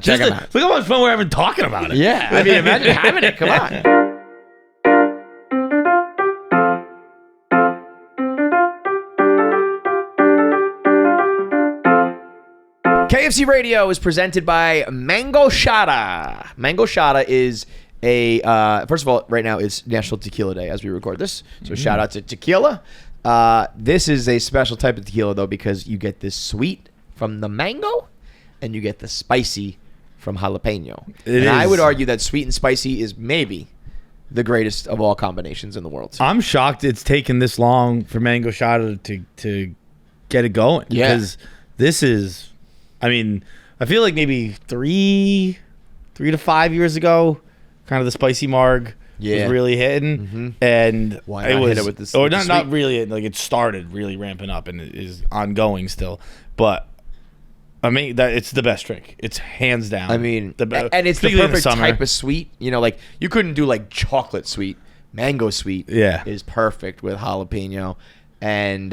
Check them out. Look how much fun we're having talking about it. Yeah, I mean, imagine having it. Come on. KFC Radio is presented by Mango Shotta. Mango Shotta is a, first of all, right now it's National Tequila Day as we record this. So shout out to tequila. This is a special type of tequila, though, because you get this sweet from the mango and you get the spicy from jalapeno. I would argue that sweet and spicy is maybe the greatest of all combinations in the world. I'm shocked it's taken this long for Mango Shotta to get it going. Yeah. Because this is, I mean, I feel like maybe 3 to 5 years ago, kind of the spicy marg was really hitting, and Why not hit it with this? Or not really. Like it started really ramping up, and it is ongoing still. But I mean, that it's the best drink. It's hands down. I mean, and it's the perfect type of sweet. You know, like you couldn't do like chocolate sweet. Mango sweet is perfect with jalapeno, and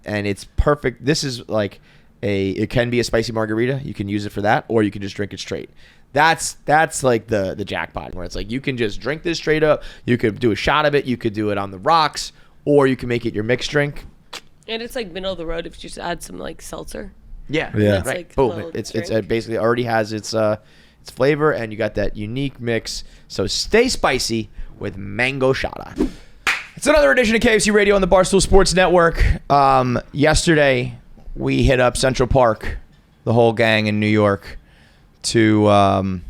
it's perfect. This is like it can be a spicy margarita. You can use it for that, or you can just drink it straight. That's like the jackpot, where it's like you can just drink this straight up. You could do a shot of it. You could do it on the rocks, or you can make it your mixed drink. And it's like middle of the road if you just add some like seltzer. Yeah. Right. Like, like boom. It's basically already has its flavor, and you got that unique mix. So stay spicy with Mango Shotta. It's another edition of KFC Radio on the Barstool Sports Network. Yesterday, we hit up Central Park, the whole gang in New York, to a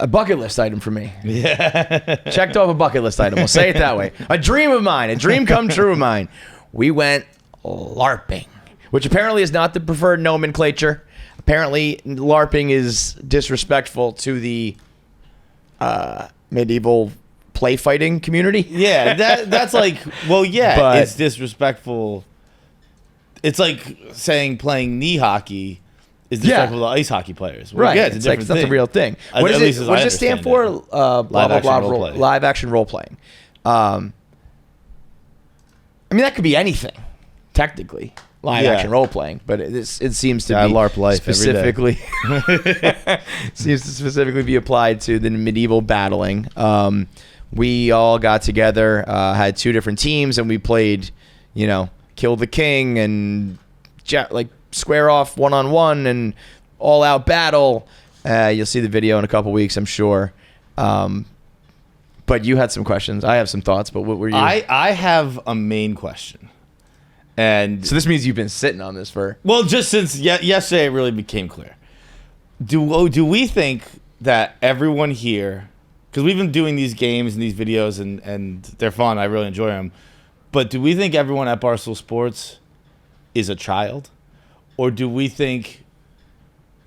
bucket list item for me. Yeah. Checked off a bucket list item. We'll say it that way. A dream of mine. A dream come true of mine. We went LARPing, which apparently is not the preferred nomenclature. Apparently, LARPing is disrespectful to the medieval play fighting community. Yeah, that's like, well, yeah, But it's disrespectful. It's like saying playing knee hockey is disrespectful to ice hockey players. Well, Right. yeah, it's a like different that's thing. a real thing. At What least does it stand for? Live action role playing. I mean, that could be anything, technically. Live action role playing, but it seems to be LARP life specifically seems to specifically be applied to the medieval battling. We all got together, had 2 different teams, and we played, Kill the King and like square off 1-on-1 and all out battle. You'll see the video in a couple weeks, I'm sure. But you had some questions. I have some thoughts, but what were you? I have a main question. And so this means you've been sitting on this for... Well, just since yesterday it really became clear. Do we think that everyone here, because we've been doing these games and these videos and they're fun, I really enjoy them, but do we think everyone at Barstool Sports is a child? Or do we think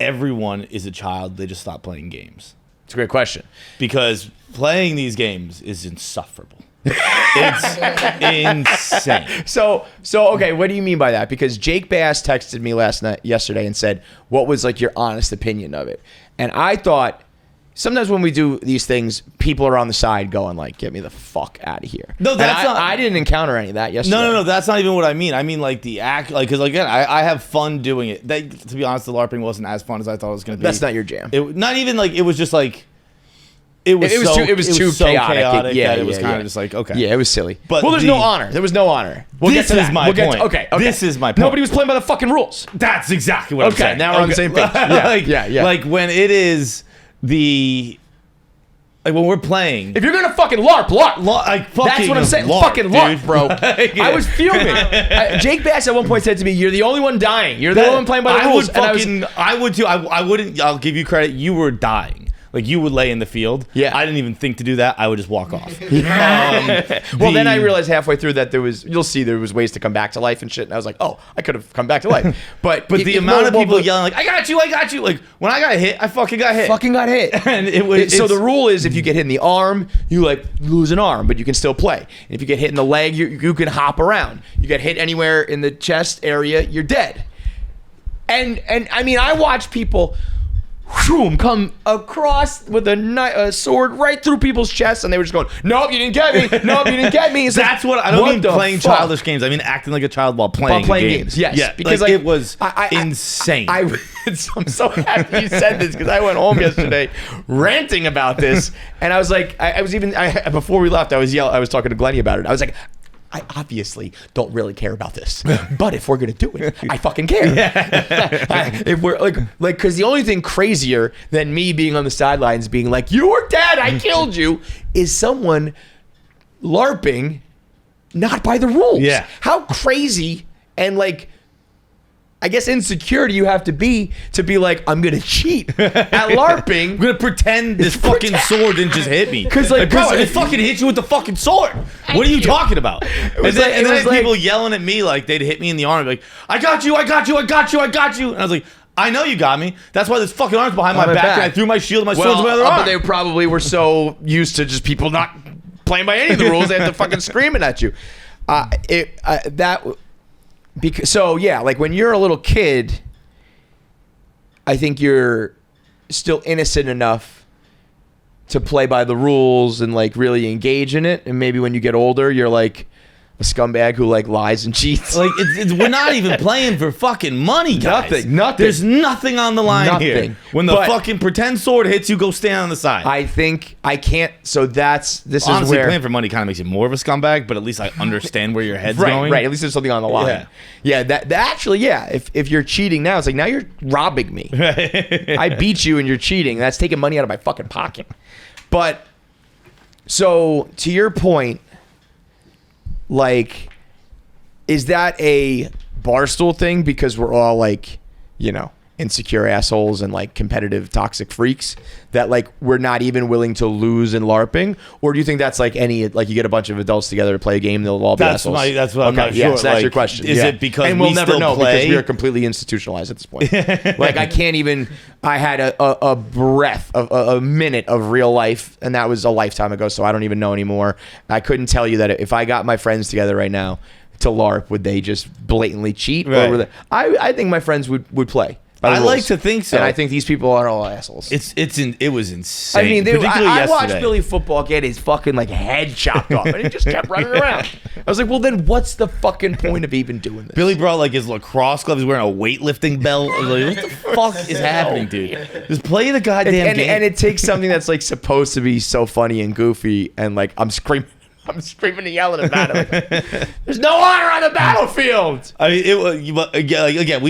everyone is a child, they just stop playing games? It's a great question. Because playing these games is insufferable. It's insane. So okay, what do you mean by that? Because Jake Bass texted me yesterday and said, what was like your honest opinion of it? And I thought, sometimes when we do these things, people are on the side going like, get me the fuck out of here. No, that's not. I didn't encounter any of that yesterday. No, that's not even what I mean. I mean like the act, like, because again, I have fun doing it. To be honest, the LARPing wasn't as fun as I thought it was going to be. That's not your jam. Not even like, it was just like, it was too chaotic. Yeah, it was kind of just like, okay. Yeah, it was silly. But there's no honor. There was no honor. This is my point. Okay. This is my point. Nobody was playing by the fucking rules. That's exactly what I'm saying. Okay, now we're on the same page. Yeah. Like when it is like when we're playing. If you're gonna fucking LARP. That's what I'm saying. Fucking LARP, bro. I was fuming. Jake Bass at one point said to me, "You're the only one dying. You're the only one playing by the rules." I would too. I wouldn't. I'll give you credit. You were dying. Like you would lay in the field. Yeah. I didn't even think to do that. I would just walk off. Well, then I realized halfway through that there was ways to come back to life and shit. And I was like, oh, I could have come back to life. But the amount of people yelling like, I got you. Like when I got hit, I fucking got hit. And so the rule is if you get hit in the arm, you like lose an arm, but you can still play. And if you get hit in the leg, you can hop around. You get hit anywhere in the chest area, you're dead. And I mean, I watch people whoom, come across with a sword right through people's chests, and they were just going, "Nope, you didn't get me. Nope, you didn't get me." It's That's what I don't mean playing childish games. I mean acting like a child while playing games. Yes, yeah, because it was insane. I'm so happy you said this because I went home yesterday ranting about this, and I was like, before we left, I was talking to Glennie about it. I was like, I obviously don't really care about this, but if we're gonna do it, I fucking care. If we're like, because the only thing crazier than me being on the sidelines, being like, "You were dead, I killed you," is someone LARPing not by the rules. Yeah. How crazy and like, I guess insecure do you have to be like, I'm gonna cheat at LARPing? I'm gonna pretend this fucking sword didn't just hit me. Because bro, I just fucking hit you with the fucking sword. What are you talking about? And then people yelling at me like they'd hit me in the arm, like, I got you. And I was like, I know you got me. That's why this fucking arm's behind my back. And I threw my shield and my sword's in my other arm. But they probably were so used to just people not playing by any of the rules, they had to fucking screaming at you. So yeah, like when you're a little kid, I think you're still innocent enough to play by the rules and like really engage in it. And maybe when you get older, you're like a scumbag who like lies and cheats. Like we're not even playing for fucking money, guys. Nothing. There's nothing on the line here. When the fucking pretend sword hits you, go stand on the side. I think I can't. So honestly, is where playing for money kind of makes you more of a scumbag. But at least I understand where your head's going. Right. At least there's something on the line. Yeah. That actually, yeah. If you're cheating now, it's like now you're robbing me. I beat you and you're cheating. That's taking money out of my fucking pocket. But so to your point. Like, is that a Barstool thing because we're all like, insecure assholes and like competitive toxic freaks that like we're not even willing to lose in LARPing? Or do you think that's like you get a bunch of adults together to play a game, they'll all be assholes? That's what I'm not sure. So that's your question. Is it because and we'll we never still know play? because we are completely institutionalized at this point. Like I can't even. I had a breath of a minute of real life, and that was a lifetime ago. So I don't even know anymore. I couldn't tell you that if I got my friends together right now to LARP, would they just blatantly cheat? Right. Or I think my friends would play. I like to think so. And I think these people are all assholes. It was insane. I mean, particularly I yesterday. watched Billy Football get his fucking like head chopped off, and he just kept running around. I was like, well, then what's the fucking point of even doing this? Billy brought like his lacrosse gloves. He's wearing a weightlifting belt. I was like, what the fuck is happening, dude? Just play the goddamn game. And it takes something that's like supposed to be so funny and goofy, and like I'm screaming and yelling about it. There's no honor on the battlefield. I mean, it was again.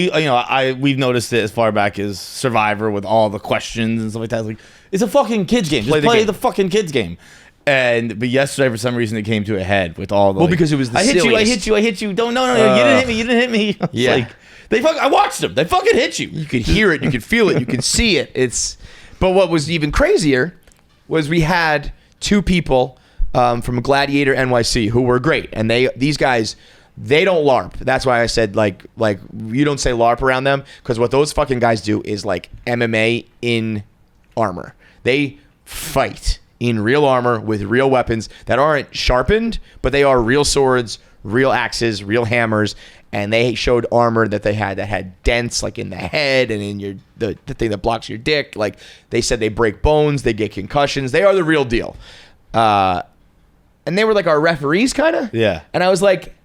We've noticed it as far back as Survivor with all the questions and stuff like that. It's like it's a fucking kids game. Just play the fucking kids game. But yesterday, for some reason, it came to a head with all the because it was the I hit you. Don't no, you didn't hit me. Yeah. I watched them. They fucking hit you. You could hear it. You could feel it. You could see it. But what was even crazier was we had two people from Gladiator NYC who were great, and these guys, they don't LARP. That's why I said like you don't say LARP around them, because what those fucking guys do is like MMA in armor. They fight in real armor with real weapons that aren't sharpened, but they are real swords, real axes, real hammers. And they showed armor that they had that had dents like in the head and in the thing that blocks your dick. Like they said, they break bones, they get concussions. They are the real deal. And they were like our referees, kind of. Yeah. And I was like,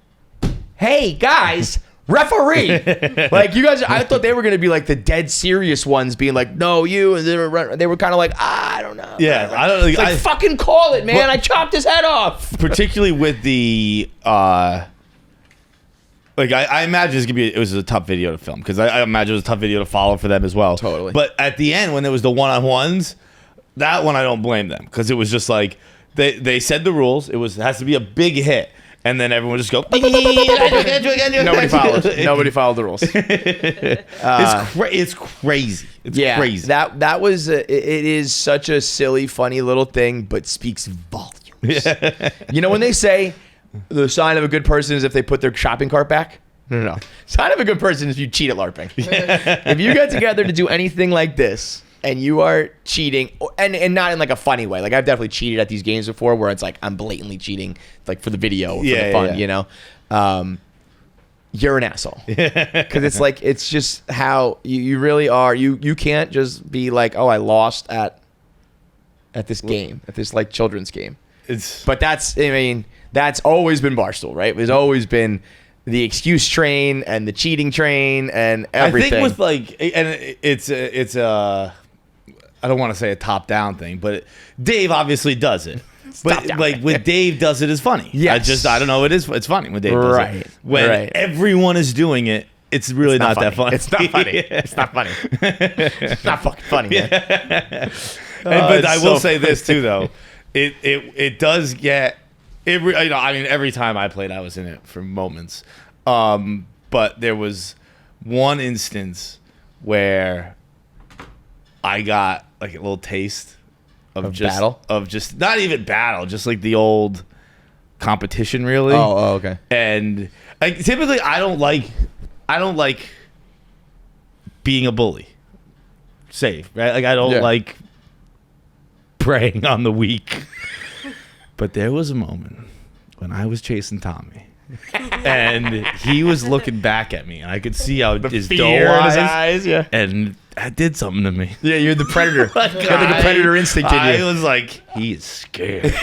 hey, guys, referee. Like, you guys, I thought they were going to be like the dead serious ones being like, no, you. And they were kind of like, I don't know. Yeah. I don't know. Like, fucking call it, man. I chopped his head off. Particularly with the, I imagine it was a tough video to film, because I imagine it was a tough video to follow for them as well. Totally. But at the end, when there was the one-on-ones, that one I don't blame them, because it was just like, They said the rules. It has to be a big hit, and then everyone just go. Nobody followed the rules. It's crazy. It's crazy. That was it is such a silly, funny little thing, but speaks volumes. Yeah. You know when they say the sign of a good person is if they put their shopping cart back? No. Sign of a good person is if you cheat at LARPing. If you get together to do anything like this, and you are cheating, and not in like a funny way. Like I've definitely cheated at these games before, where it's like I'm blatantly cheating, like for the video, for the fun, you know. you're an asshole. Because it's like, it's just how you really are. You can't just be like, oh, I lost at this game, at this like children's game. But that's always been Barstool, right? There's always been the excuse train and the cheating train and everything. I think with like, and it's I don't want to say a top down thing, but Dave obviously does it. But like when Dave does it is funny. Yeah, I don't know. It's funny when Dave does it. When everyone is doing it, it's really not that funny. It's not funny. It's not funny. It's not fucking funny, man. But I will say this too, though. It does get every time I played, I was in it for moments. But there was one instance where I got like a little taste of just not even battle, just like the old competition, really. Oh, okay. And like typically, I don't like being a bully. Safe, right? Like I don't like preying on the weak. But there was a moment when I was chasing Tommy, and he was looking back at me, and I could see how his doe eyes, and that did something to me. Yeah, you're the predator. You got like a predator instinct in you. I was like, he is scared.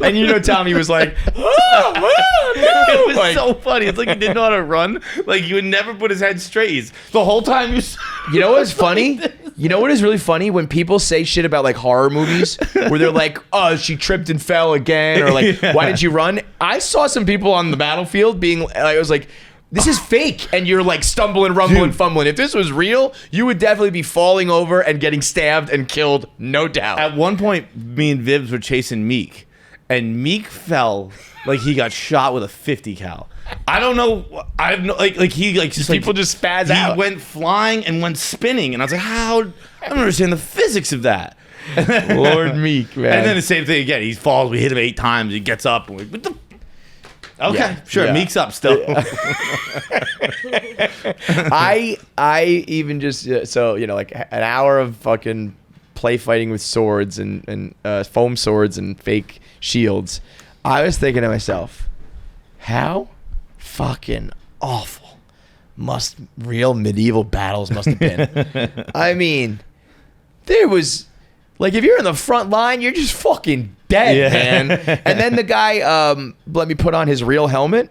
And you know, Tommy was like, oh, no. It was so funny. It's like he didn't know how to run. Like he would never put his head straight. The whole time you know what's funny? You know what is really funny? When people say shit about like horror movies where they're like, oh, she tripped and fell again, or like, why did you run? I saw some people on the battlefield being like, I was like, this is fake, and you're like stumbling, rumbling, fumbling. If this was real, you would definitely be falling over and getting stabbed and killed, no doubt. At one point, me and Vibs were chasing Meek, and Meek fell like he got shot with a 50 cal. I don't know. I have no like he like just people just spaz out. He went flying and went spinning, and I was like, how? I don't understand the physics of that. Lord Meek, man. And then the same thing again. He falls. We hit him 8 times. He gets up. And we, what the? Okay, sure. Meek's up still. I even just so you know, like an hour of fucking play fighting with swords and foam swords and fake shields. I was thinking to myself, how fucking awful must real medieval battles must have been. I mean, there was like if you're in the front line, you're just fucking dead, man. And then the guy let me put on his real helmet,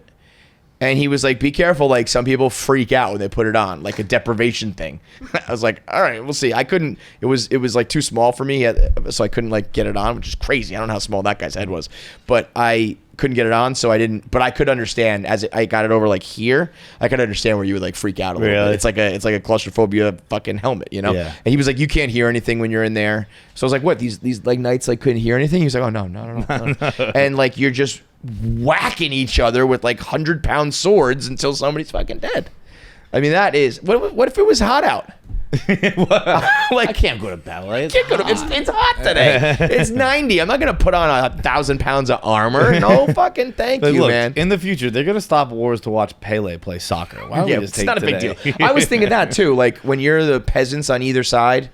and he was like, be careful, like some people freak out when they put it on, like a deprivation thing. I was like, all right, we'll see. I couldn't, it was like too small for me, so I couldn't like get it on, which is crazy. I don't know how small that guy's head was, but I couldn't get it on, so I didn't, but I could understand as I got it over like here, I could understand where you would like freak out a little bit. It's like a claustrophobia fucking helmet, you know? Yeah. And he was like, you can't hear anything when you're in there. So I was like, what, these like knights like couldn't hear anything? He was like, oh no. And like you're just whacking each other with like 100-pound swords until somebody's fucking dead. I mean, that is what if it was hot out? Like I can't go to battle, right? It's hot today. It's 90. I'm not gonna put on 1,000 pounds of armor. No fucking thank you, look, man. In the future, they're gonna stop wars to watch Pele play soccer. Why don't we just it's take not a big today? deal. I was thinking that too. Like when you're the peasants on either side,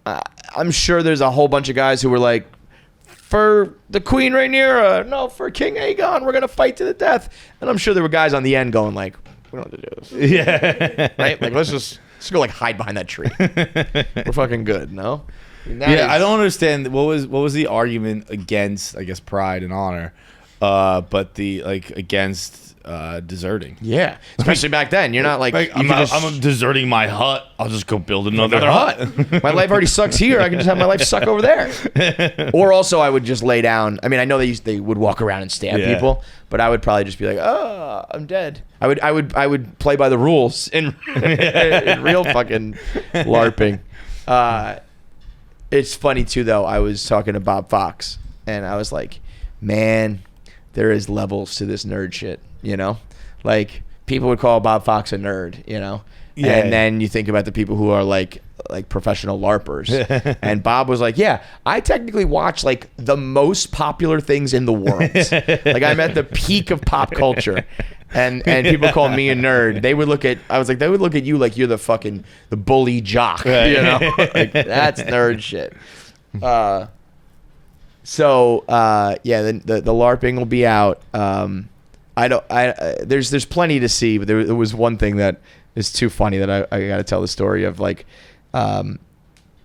I'm sure there's a whole bunch of guys who were like, for the Queen Rhaenyra, no, for King Aegon, we're gonna fight to the death. And I'm sure there were guys on the end going like, we don't have to do this. Yeah. Right? Like let's go like hide behind that tree. We're fucking good, no? I don't understand what was the argument against, I guess, pride and honor, but the like against deserting. Yeah, especially back then. You're not like I'm deserting my hut. I'll just go build another hut. My life already sucks here. I can just have my life suck over there. Or also, I would just lay down. I mean, I know they would walk around and stab people, but I would probably just be like, oh, I'm dead. I would play by the rules in real fucking LARPing. It's funny too, though. I was talking to Bob Fox, and I was like, man, there is levels to this nerd shit. You know, like people would call Bob Fox a nerd, you know, and then you think about the people who are like professional LARPers. And Bob was like, yeah, I technically watch like the most popular things in the world. Like I'm at the peak of pop culture. And people call me a nerd. They would look at you like you're the bully jock, you know, like that's nerd shit. The LARPing will be out. There's plenty to see, but there was one thing that is too funny that I got to tell the story of, like,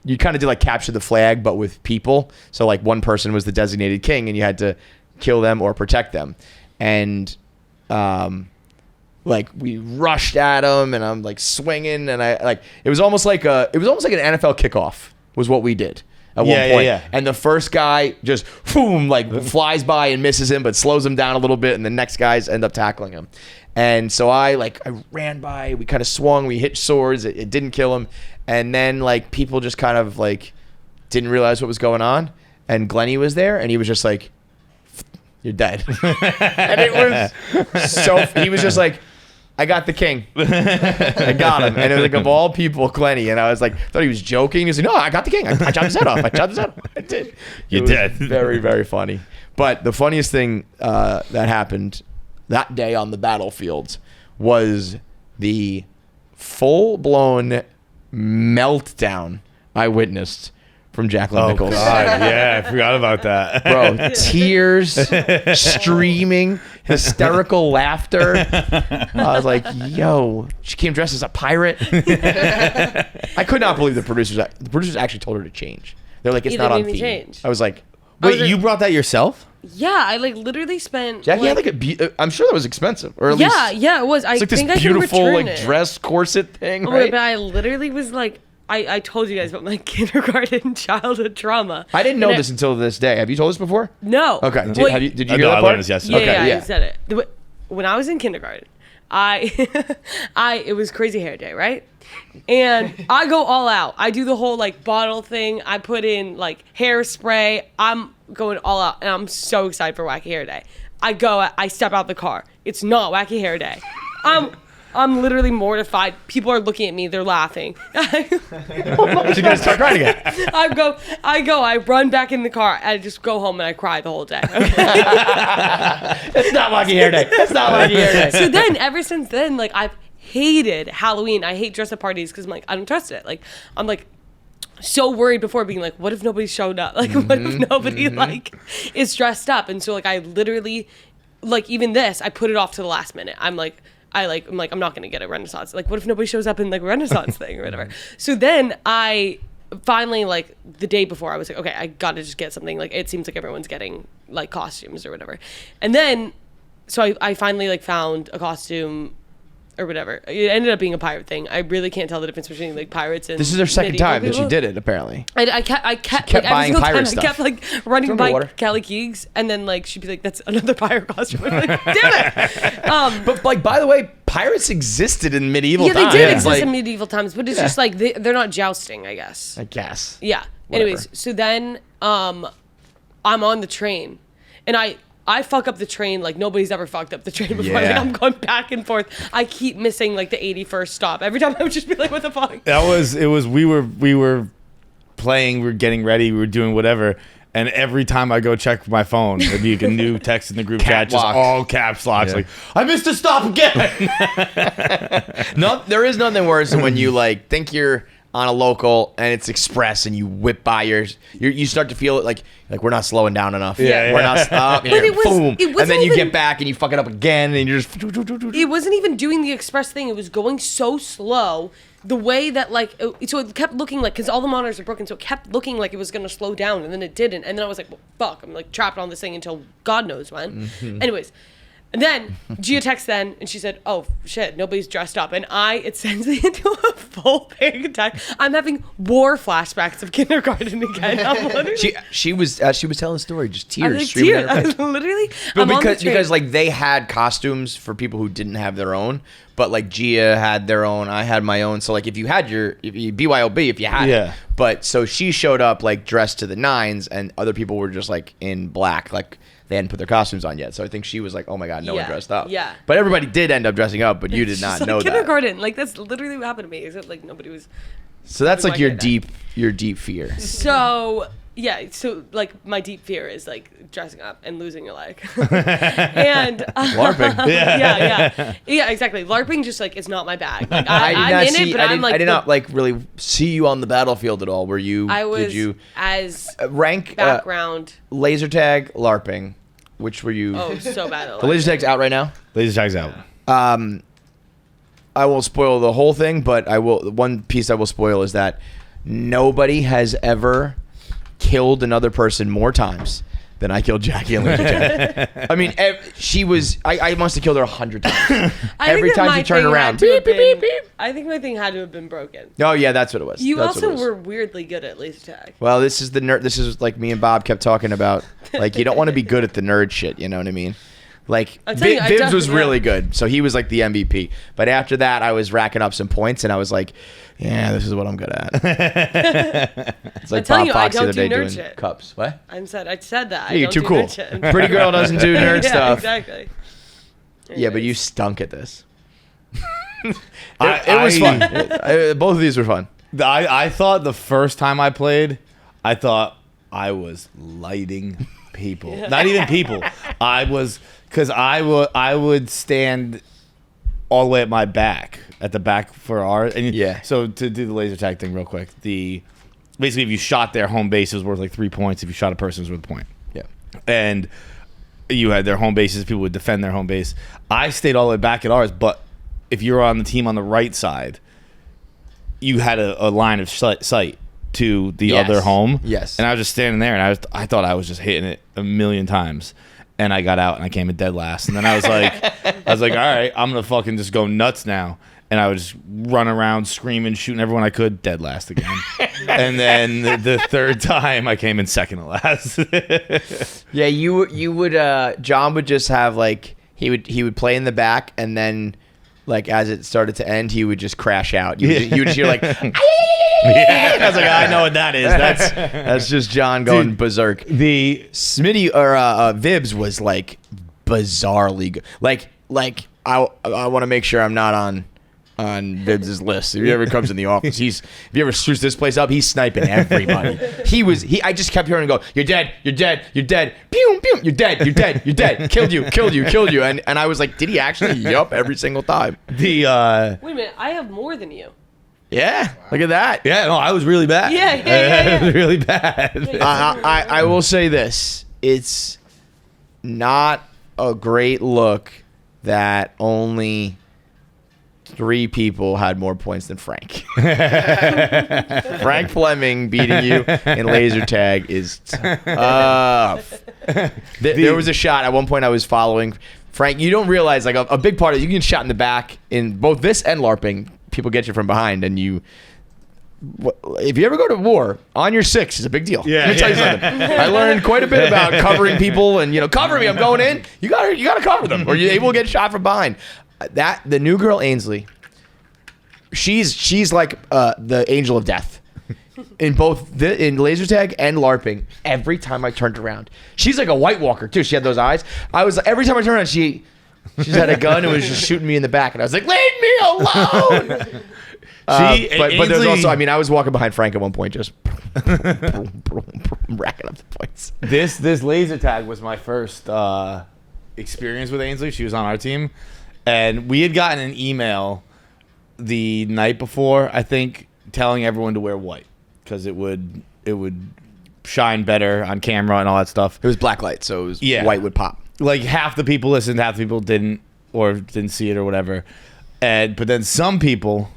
you kind of did like capture the flag, but with people. So like one person was the designated king, and you had to kill them or protect them. And like we rushed at him, and I'm like swinging, and it was almost like an NFL kickoff was what we did at one point. Yeah. And the first guy just boom, like flies by and misses him, but slows him down a little bit, and the next guys end up tackling him. And so I ran by, we kind of swung, we hit swords, it didn't kill him. And then like people just kind of like didn't realize what was going on. And Glennie was there, and he was just like, "You're dead." And it was he was just like, "I got the king." I got him. And it was like, of all people, Glennie. And I was like, thought he was joking. He was like, "No, I got the king. I chopped his head off. I did." You did. Very, very funny. But the funniest thing that happened that day on the battlefield was the full-blown meltdown I witnessed from Jacqueline Nichols. Oh, God. Yeah, I forgot about that. Bro, tears, streaming, hysterical laughter. I was like, yo, she came dressed as a pirate. I could not believe the producers actually told her to change. They're like, it's not on theme. Change. I was like, wait, you brought that yourself? Yeah, I like literally spent. Jackie had I'm sure that was expensive, or at least yeah, it was. I like think this I can beautiful return like it. dress corset thing, Oh, right? but I literally was like, I told you guys about my kindergarten childhood trauma. I didn't know this until this day. Have you told us before? No. Okay. Did you hear No, that I part? learned this yesterday. Yeah, Okay, yeah, I said it. When I was in kindergarten, it was crazy hair day, right? And I go all out. I do the whole like bottle thing. I put in like hairspray. I'm going all out, and I'm so excited for Wacky Hair Day. I step out the car. It's not Wacky Hair Day. I'm literally mortified. People are looking at me. They're laughing. She's gonna start crying again. I run back in the car. I just go home and I cry the whole day. It's not Wacky Hair Day. It's not Wacky Hair Day. So then, ever since then, like I've hated Halloween. I hate dress-up parties because I'm like, I don't trust it. Like I'm like so worried before being like, what if nobody showed up? Like what if nobody like is dressed up? And so like I literally like even this, I put it off to the last minute. I'm like, I'm not gonna get a Renaissance. Like, what if nobody shows up in like a Renaissance thing or whatever? So then I finally, like the day before, I was like, okay, I gotta just get something. Like, it seems like everyone's getting like costumes or whatever. And then, so I finally like found a costume or whatever. It ended up being a pirate thing. I really can't tell the difference between like pirates and. This is her second medieval time that people. she did it. Apparently, I kept kept like, buying every single pirate time stuff. I kept like running Drink by water. Kelly Keegs, and then like she'd be like, "That's another pirate costume." I'm like, damn it! but like by the way, pirates existed in medieval Yeah, times. they did It's exist like, in medieval times, but it's just like they're not jousting, I guess. I guess. Yeah. Whatever. Anyways, so then I'm on the train, and I fuck up the train like nobody's ever fucked up the train before. Yeah. Like I'm going back and forth. I keep missing like the 81st stop. Every time I would just be like, what the fuck? We were playing, we were getting ready, we were doing whatever, and every time I go check my phone, there'd be like a new text in the group chat, just lock. all caps locks, Yeah. like, I missed a stop again. No, there is nothing worse than when you like think you're on a local and it's express and you whip by you start to feel it like we're not slowing down enough. Yeah, we're yeah. not stopping. But it Boom. wasn't And then you even- get back and you fuck it up again and you're just. It wasn't even doing the express thing. It was going so slow. The way that like, so it kept looking like, because all the monitors are broken, so it kept looking like it was going to slow down, and then it didn't. And then I was like, well, fuck, I'm like trapped on this thing until God knows when. Anyways, and then Gia texts then, and she said, oh shit, nobody's dressed up. And it sends me into a full panic attack. I'm having war flashbacks of kindergarten again. I'm literally, She was as she was telling the story, just I was tears like, streaming tears. down I her face. was literally, But I'm on the train. because like they had costumes for people who didn't have their own, but like Gia had their own, I had my own. So like if you had BYOB, if you had Yeah. it. But so she showed up like dressed to the nines, and other people were just like in black, like they hadn't put their costumes on yet. So I think she was like, oh my god, no one Yeah, dressed up. yeah. But everybody did end up dressing up, but you did It's not just like know that. kindergarten. Like that's literally what happened to me. Except like nobody was. So that's like Why your did I? deep fear. So yeah, so like my deep fear is like dressing up and losing a leg, and LARPing. yeah, exactly. LARPing just like is not my bag. Like I'm in it, but I'm like I did not like really see you on the battlefield at all. Were you? I was Did you as rank background. laser tag LARPing? Which were you? Oh, so bad. At The laser tag's out right now. Laser tag's out. I won't spoil the whole thing, but I will. One piece I will spoil is that nobody has ever killed another person more times than I killed Jackie and Laser Tag. I mean, she was. I must have killed her 100 times. Every time she turned around, beep, beep, beep, beep. I think my thing had to have been broken. Oh yeah, that's what it was. You That's what also it was. were weirdly good at laser tag. Well, this is the nerd. This is like me and Bob kept talking about. Like, you don't want to be good at the nerd shit. You know what I mean? Like, I'm telling you, I Vibbs was definitely really am. good, so he was like the MVP. But after that, I was racking up some points, and I was like, "Yeah, this is what I'm good at." It's like I'm telling Bob you, I Fox the don't other day do nerd doing shit. cups. What? I said that. Yeah, you're I too don't cool. do nerd shit. Pretty girl doesn't do nerd yeah, stuff. Exactly. Yeah, but you Anyways. stunk at this. It was fun. Both of these were fun. I thought the first time I played, I thought I was lighting people. Not even people. I was, because I would stand all the way at my back, at the back for ours. And Yeah. So to do the laser tag thing real quick, basically if you shot their home base, it was worth like 3 points. If you shot a person, it was worth a point. Yeah. And you had their home bases. People would defend their home base. I stayed all the way back at ours, but if you were on the team on the right side, you had a line of sight to the Yes. other home. Yes. And I was just standing there, and I thought I was just hitting it a million times. And I got out, and I came in dead last. And then I was like, all right, I'm gonna fucking just go nuts now. And I would just run around screaming, shooting everyone I could, dead last again. And then the third time, I came in second to last. Yeah, you would. John would just have like he would play in the back, and then like as it started to end, he would just crash out. You would hear like. And I was like, I know what that is. That's just John going berserk. The Smitty or Vibbs was like bizarrely good. Like I want to make sure I'm not on Vibbs' list. If he ever comes in the office, if he ever shoots this place up, he's sniping everybody. I just kept hearing him go, "You're dead, you're dead, you're dead, pew, pew, you're dead, you're dead, you're dead, killed you, and I was like, did he actually? Yup, every single time. Wait a minute, I have more than you. Yeah, look at that. Yeah, no, I was really bad. Yeah. I was really bad. I will say this: it's not a great look that only 3 people had more points than Frank. Frank Fleming beating you in laser tag is tough. There was a shot at one point I was following Frank. You don't realize like a big part of you can get shot in the back in both this and LARPing. People get you from behind, and if you ever go to war, on your 6 is a big deal. Yeah, Let me tell you something. I learned quite a bit about covering people, and cover me. I'm going in. You gotta cover them, or they will get shot from behind. The new girl Ainsley, she's like the angel of death in both in laser tag and LARPing. Every time I turned around, she's like a White Walker too. She had those eyes. Every time I turned around, she's had a gun and was just shooting me in the back, and I was like, "Leave me alone." But there's also, I was walking behind Frank at one point, just racking up the points. This laser tag was my first experience with Ainsley. She was on our team, and we had gotten an email the night before, I think, telling everyone to wear white because it would shine better on camera and all that stuff. It was black light, so it was white would pop. Like half the people listened, half the people didn't, or didn't see it or whatever. But then some people,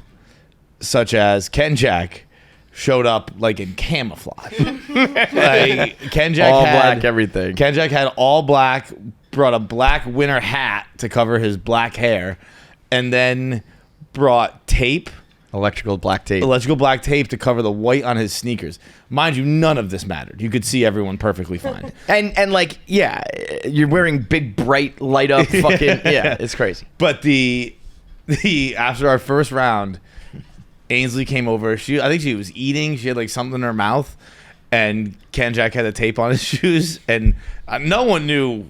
such as Ken Jack, showed up like in camouflage. Like Ken Jack all had black everything. Ken Jack had all black, brought a black winter hat to cover his black hair, and then brought tape. Electrical black tape To cover the white on his sneakers. Mind you, none of this mattered. You could see everyone perfectly fine. And like, yeah, you're wearing big, bright, light up fucking, yeah, it's crazy. But the after our first round, Ainsley came over. I think she was eating. She had like something in her mouth, and Ken Jack had the tape on his shoes, and no one knew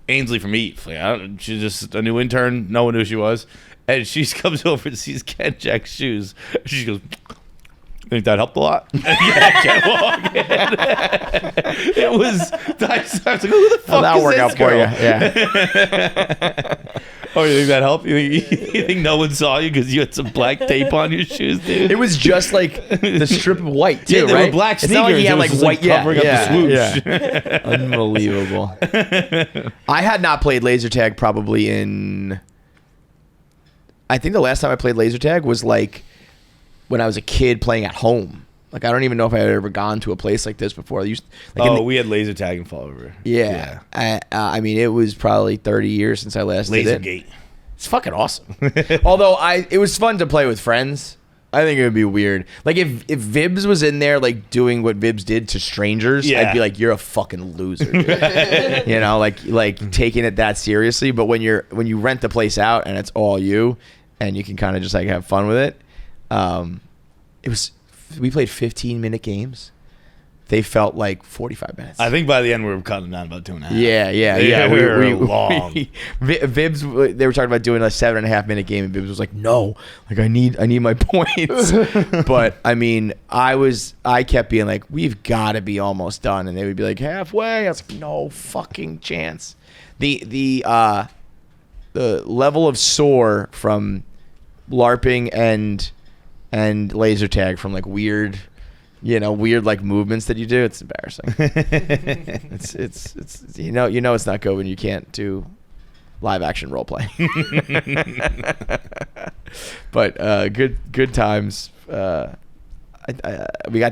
Ainsley from Eve. Like, she's just a new intern. No one knew who she was. And she comes over and sees Ken Jack's shoes. She goes, "Think that helped a lot?" And I can't walk in. It was. I was like, "Who the fuck That'll is work this out girl?" for you. Yeah. Oh, you think that helped? You think no one saw you because you had some black tape on your shoes, dude? It was just like the strip of white too, Yeah, they right? were black It's not like sneakers. he had It was like just, white covering up the swoosh. Yeah. Unbelievable. I had not played laser tag probably in. I think the last time I played laser tag was like when I was a kid playing at home. Like I don't even know if I had ever gone to a place like this before. We had laser tag in Fall River. Yeah. I mean, it was probably 30 years since I last did it. Lasergate. It's fucking awesome. Although it was fun to play with friends. I think it would be weird. Like if Vibs was in there like doing what Vibs did to strangers, Yeah. I'd be like, you're a fucking loser. Dude. You know, like taking it that seriously. But when you rent the place out and it's all you, and you can kind of just like have fun with it. We played 15-minute games. They felt like 45 minutes. I think by the end we were cutting down about 2.5. Yeah. We were long. Vibs, they were talking about doing a 7.5-minute game, and Vibs was like, "No, like I need my points." But I mean, I kept being like, "We've got to be almost done," and they would be like, "Halfway." I was like, "No fucking chance." The level of sore from LARPing and laser tag from like weird like movements that you do, it's embarrassing. it's you know it's not good when you can't do live action role play. But good times. We got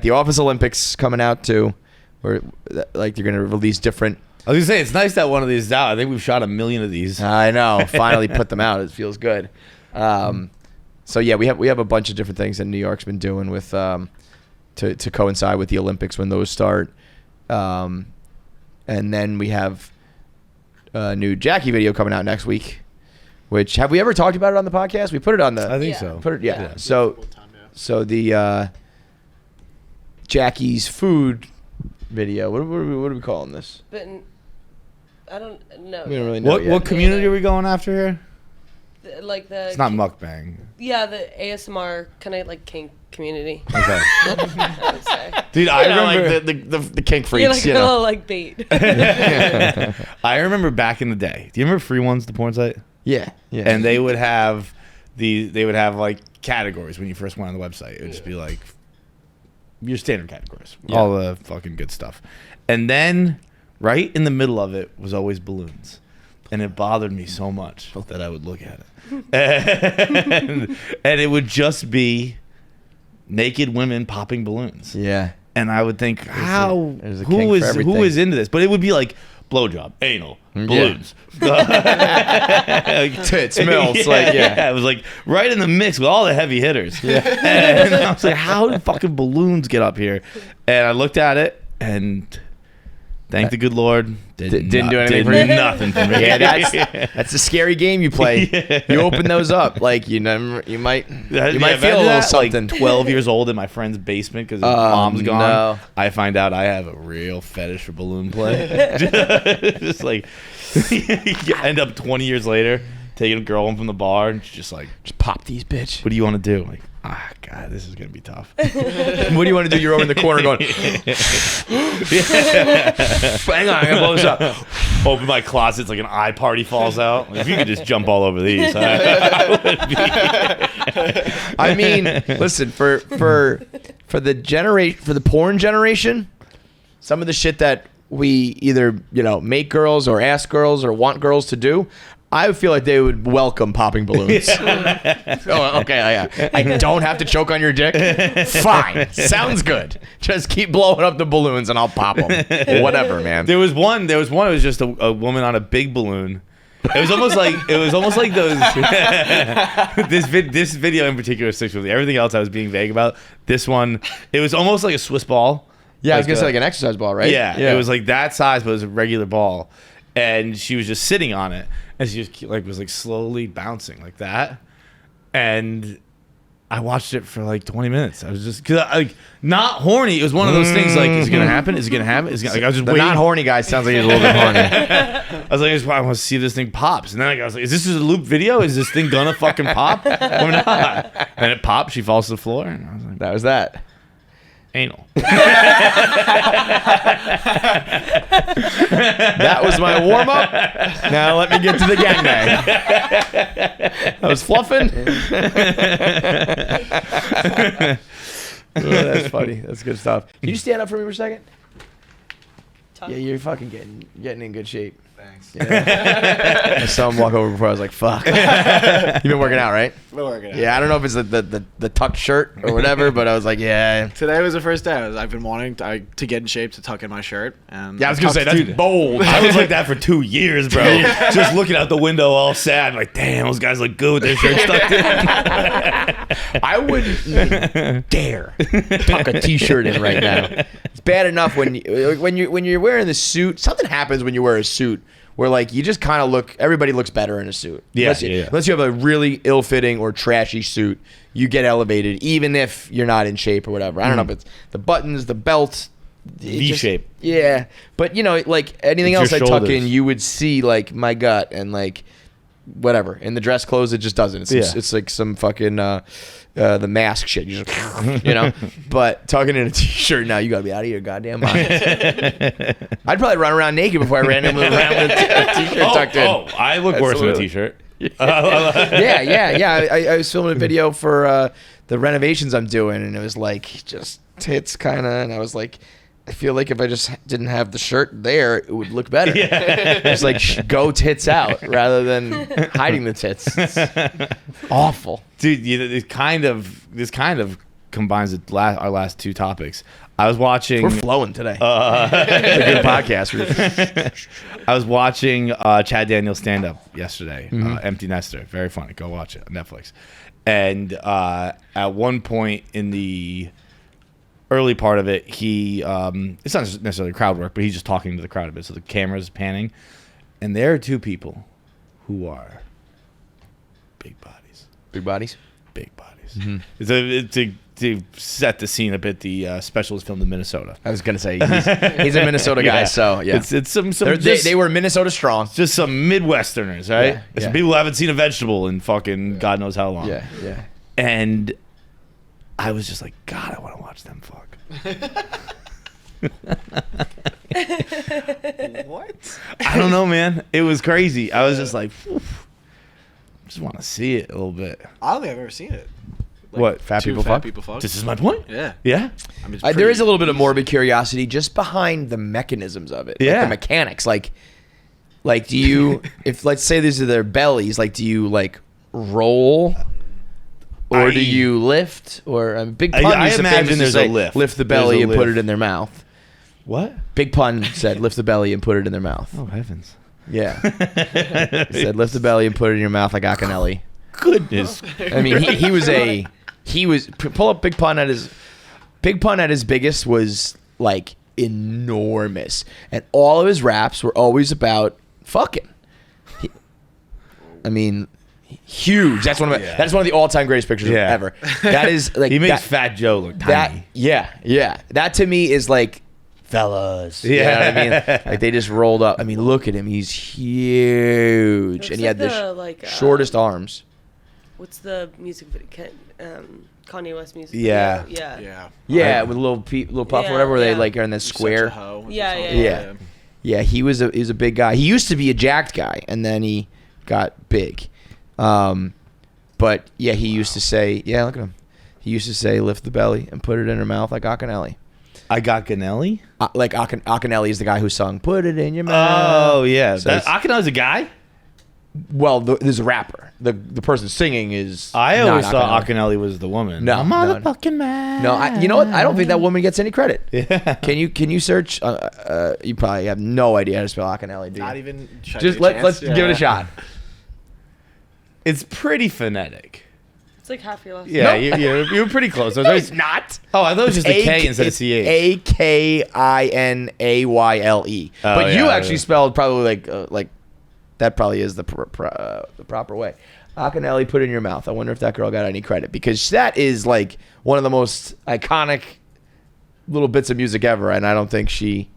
the Office Olympics coming out too, where like they're gonna release different. I was gonna say it's nice that one of these is out. I think we've shot 1 million of these. I know. Finally put them out. It feels good. So yeah, we have a bunch of different things that New York's been doing with to coincide with the Olympics when those start. And then we have a new Jackie video coming out next week. Which have we ever talked about it on the podcast? We put it on the. I think so. Yeah. So the Jackie's food video. What are we calling this? But I don't know. We don't really know. What community are we going after here? Like the. It's not mukbang. Yeah, the ASMR kind of like kink community. Okay. I would say. Dude, I remember like the kink freaks. You're like a little like bait. I remember back in the day. Do you remember Free Ones, the porn site? Yeah. And they would have like categories when you first went on the website. It would just be like your standard categories, all the fucking good stuff. And then right in the middle of it was always balloons. And it bothered me so much that I would look at it. and it would just be naked women popping balloons. Yeah. And I would think, who everything. is into this? But it would be like blowjob, anal, balloons. Tits, mills. It was like right in the mix with all the heavy hitters. Yeah. And I was like, how did fucking balloons get up here? And I looked at it and thank the good Lord. Didn't do anything for you? Nothing for me. Yeah, that's a scary game you play. Yeah. You open those up, like you might feel a imagine little that, something. Like 12 years old in my friend's basement because his mom's gone. No. I find out I have a real fetish for balloon play. Just like you end up 20 years later taking a girl home from the bar and she's just like, just pop these, bitch. what do you want to do? Like, God, this is gonna be tough. What do you want to do? You're over in the corner going, hang on, I'm gonna blow this up. Open my closet, it's like an eye party falls out. Like, if you could just jump all over these, I would be. I mean, listen, for the porn generation, some of the shit that we either make girls or ask girls or want girls to do, I feel like they would welcome popping balloons. Oh, okay, yeah. I don't have to choke on your dick. Fine, sounds good. Just keep blowing up the balloons and I'll pop them. Whatever, man. There was one. It was just a woman on a big balloon. It was almost like those. This video in particular sticks with me. Everything else I was being vague about. This one, it was almost like a Swiss ball. Yeah, I was gonna say like an exercise ball, right? Yeah, it was like that size, but it was a regular ball, and she was just sitting on it, and she just was slowly bouncing like that, and I watched it for like 20 minutes. I was just not horny. It was one of those things like, is it gonna happen? Is it gonna happen? I was just waiting. Not horny guy sounds like he's a little bit horny. I was like, I want to see if this thing pops, and then I was like, is this a loop video? Is this thing gonna fucking pop or not? And it popped. She falls to the floor, and I was like, That was that. Anal. That was my warm up. Now let me get to the gangbang. I was fluffing. Oh, that's funny. That's good stuff. Can you stand up for me for a second? Yeah, you're fucking getting in good shape. Thanks. Yeah. I saw him walk over before. I was like, "Fuck." You've been working out, right? Been working out. Yeah, I don't know if it's the tucked shirt or whatever, but I was like, yeah. Today was the first day. I've been wanting to get in shape to tuck in my shirt. And Yeah, I was gonna say that's bold. I was like that for 2 years, bro. Just looking out the window, all sad, like, damn, those guys look good with their shirts tucked in. I wouldn't even dare tuck a t-shirt in right now. It's bad enough when you're wearing the suit. Something happens when you wear a suit where like you just kind of look. Everybody looks better in a suit. Yeah, unless you have a really ill-fitting or trashy suit, you get elevated, even if you're not in shape or whatever. I don't know if it's the buttons, the belt. V-shape. Yeah, but you know, like anything It's else I your tuck shoulders. in, you would see like my gut and like whatever. In the dress clothes, it just doesn't. It's like some fucking the mask shit. You just, you know. But tucking in a t-shirt now, you gotta be out of your goddamn mind. I'd probably run around naked before I ran around with a t-shirt tucked in. Oh, I look worse in a t-shirt. Yeah. I was filming a video for the renovations I'm doing, and it was like just tits kind of, and I was like, I feel like if I just didn't have the shirt there, it would look better. It's like go tits out rather than hiding the tits. It's awful, Dude, this kind of combines our last two topics. I was watching. We're flowing today. It's a good podcast. I was watching Chad Daniels stand up yesterday. Empty Nester, very funny. Go watch it on Netflix. And at one point in the early part of it, he it's not necessarily crowd work, but he's just talking to the crowd a bit. So the camera's panning, and there are two people who are big bodies. Big bodies. Big bodies. To set the scene a bit, the special is filmed in Minnesota. I was gonna say he's a Minnesota guy, Yeah. so yeah. It's some They were Minnesota strong. just some Midwesterners, right? Yeah. Some people who haven't seen a vegetable in fucking God knows how long. Yeah. And I was just like, God, I want to watch them fuck. What? I don't know, man. It was crazy. I was just like, I just want to see it a little bit. I don't think I've ever seen it. What? Fat Two people fat fuck? people fuck. This is my point. Yeah. Yeah. I mean, it's There pretty is a little bit of easy. morbid curiosity just behind the mechanisms of it. Yeah. Like the mechanics. Like do you, if let's say these are their bellies, like do you like roll? Or do you lift? Or Big Pun I used to imagine famously there's a say, lift. lift the There's belly a and put lift. it in their mouth. What? Big Pun said, lift the belly and put it in their mouth. Oh, heavens. Yeah. He said, lift the belly and put it in your mouth like Akinelli. Goodness. I mean, he was pull up Big Pun at his biggest was like enormous, and all of his raps were always about fucking. I mean, huge. That's one of the all-time greatest pictures ever. That is like He makes that, Fat Joe look tiny. That to me is like fellas. You know what I mean? Like they just rolled up. I mean, look at him. He's huge, and he had the shortest arms. What's the music video? Kanye West music Yeah. video? Yeah. Yeah, with a little puff, or whatever, where they Yeah. like are in the Such a square. hoe. Yeah. Yeah, he was a big guy. He used to be a jacked guy, and then he got big. But yeah, he used to say, look at him. He used to say, lift the belly and put it in her mouth like Akinelli. I got Ganelli? Like Akinelli is the guy who sung "Put It in Your Mouth." Oh, yeah. So Akinelli's a guy? Well, there's a rapper. The person singing is. I not always thought Akinelli. Akinelli was the woman. No, I'm no. motherfucking man. No, you know what? I don't think that woman gets any credit. Yeah. Can you search? You probably have no idea how to spell Akinelli, do you? Not even. Just let's give it a shot. It's pretty phonetic. It's like half your last Yeah, name. you were pretty close. No, it's not. Oh, I thought it was just a K instead of CH. Akinale. Oh, But you yeah, actually yeah. spelled probably like that probably is the proper way. Akinale, put it in your mouth. I wonder if that girl got any credit, because that is like one of the most iconic little bits of music ever, and I don't think she.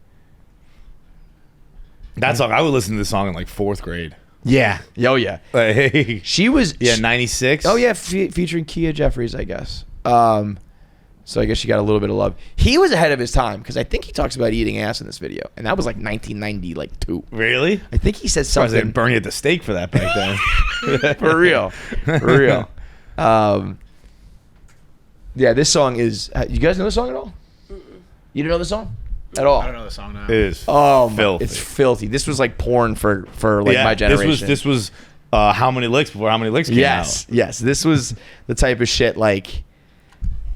That song, I would listen to this song in like 4th grade. Yeah. Oh yeah. Like, She was. yeah, 96. Oh yeah, featuring Kia Jeffries, I guess. So I guess she got a little bit of love. He was ahead of his time because I think he talks about eating ass in this video, and that was like 1992. Really? I think he said I was something. burn you at the stake for that back then. For real. Yeah, this song is. You guys know the song at all? You didn't know the song at all? I don't know the song now. It is. Filthy. It's filthy. This was like porn for like my generation. This was How Many Licks before How Many Licks came out. Yes. This was the type of shit like.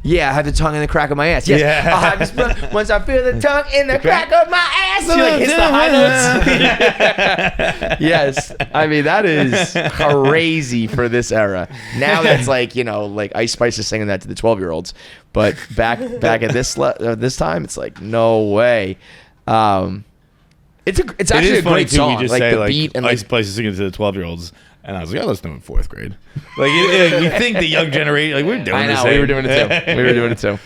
Yeah, I have the tongue in the crack of my ass. Yes. Yeah. I'll have this, once I feel the tongue in the crack of my ass. She like hits the high notes. Yes. I mean, that is crazy for this era. Now that's like, like Ice Spice is singing that to the 12-year-olds. But back at this time, it's like, no way. It's actually a great song. We just like say, the beat and Ice Spice is singing to the 12-year-olds. And I was like, I listened to him in 4th grade. Like, we think the young generation, like, we're doing this. We were doing it too.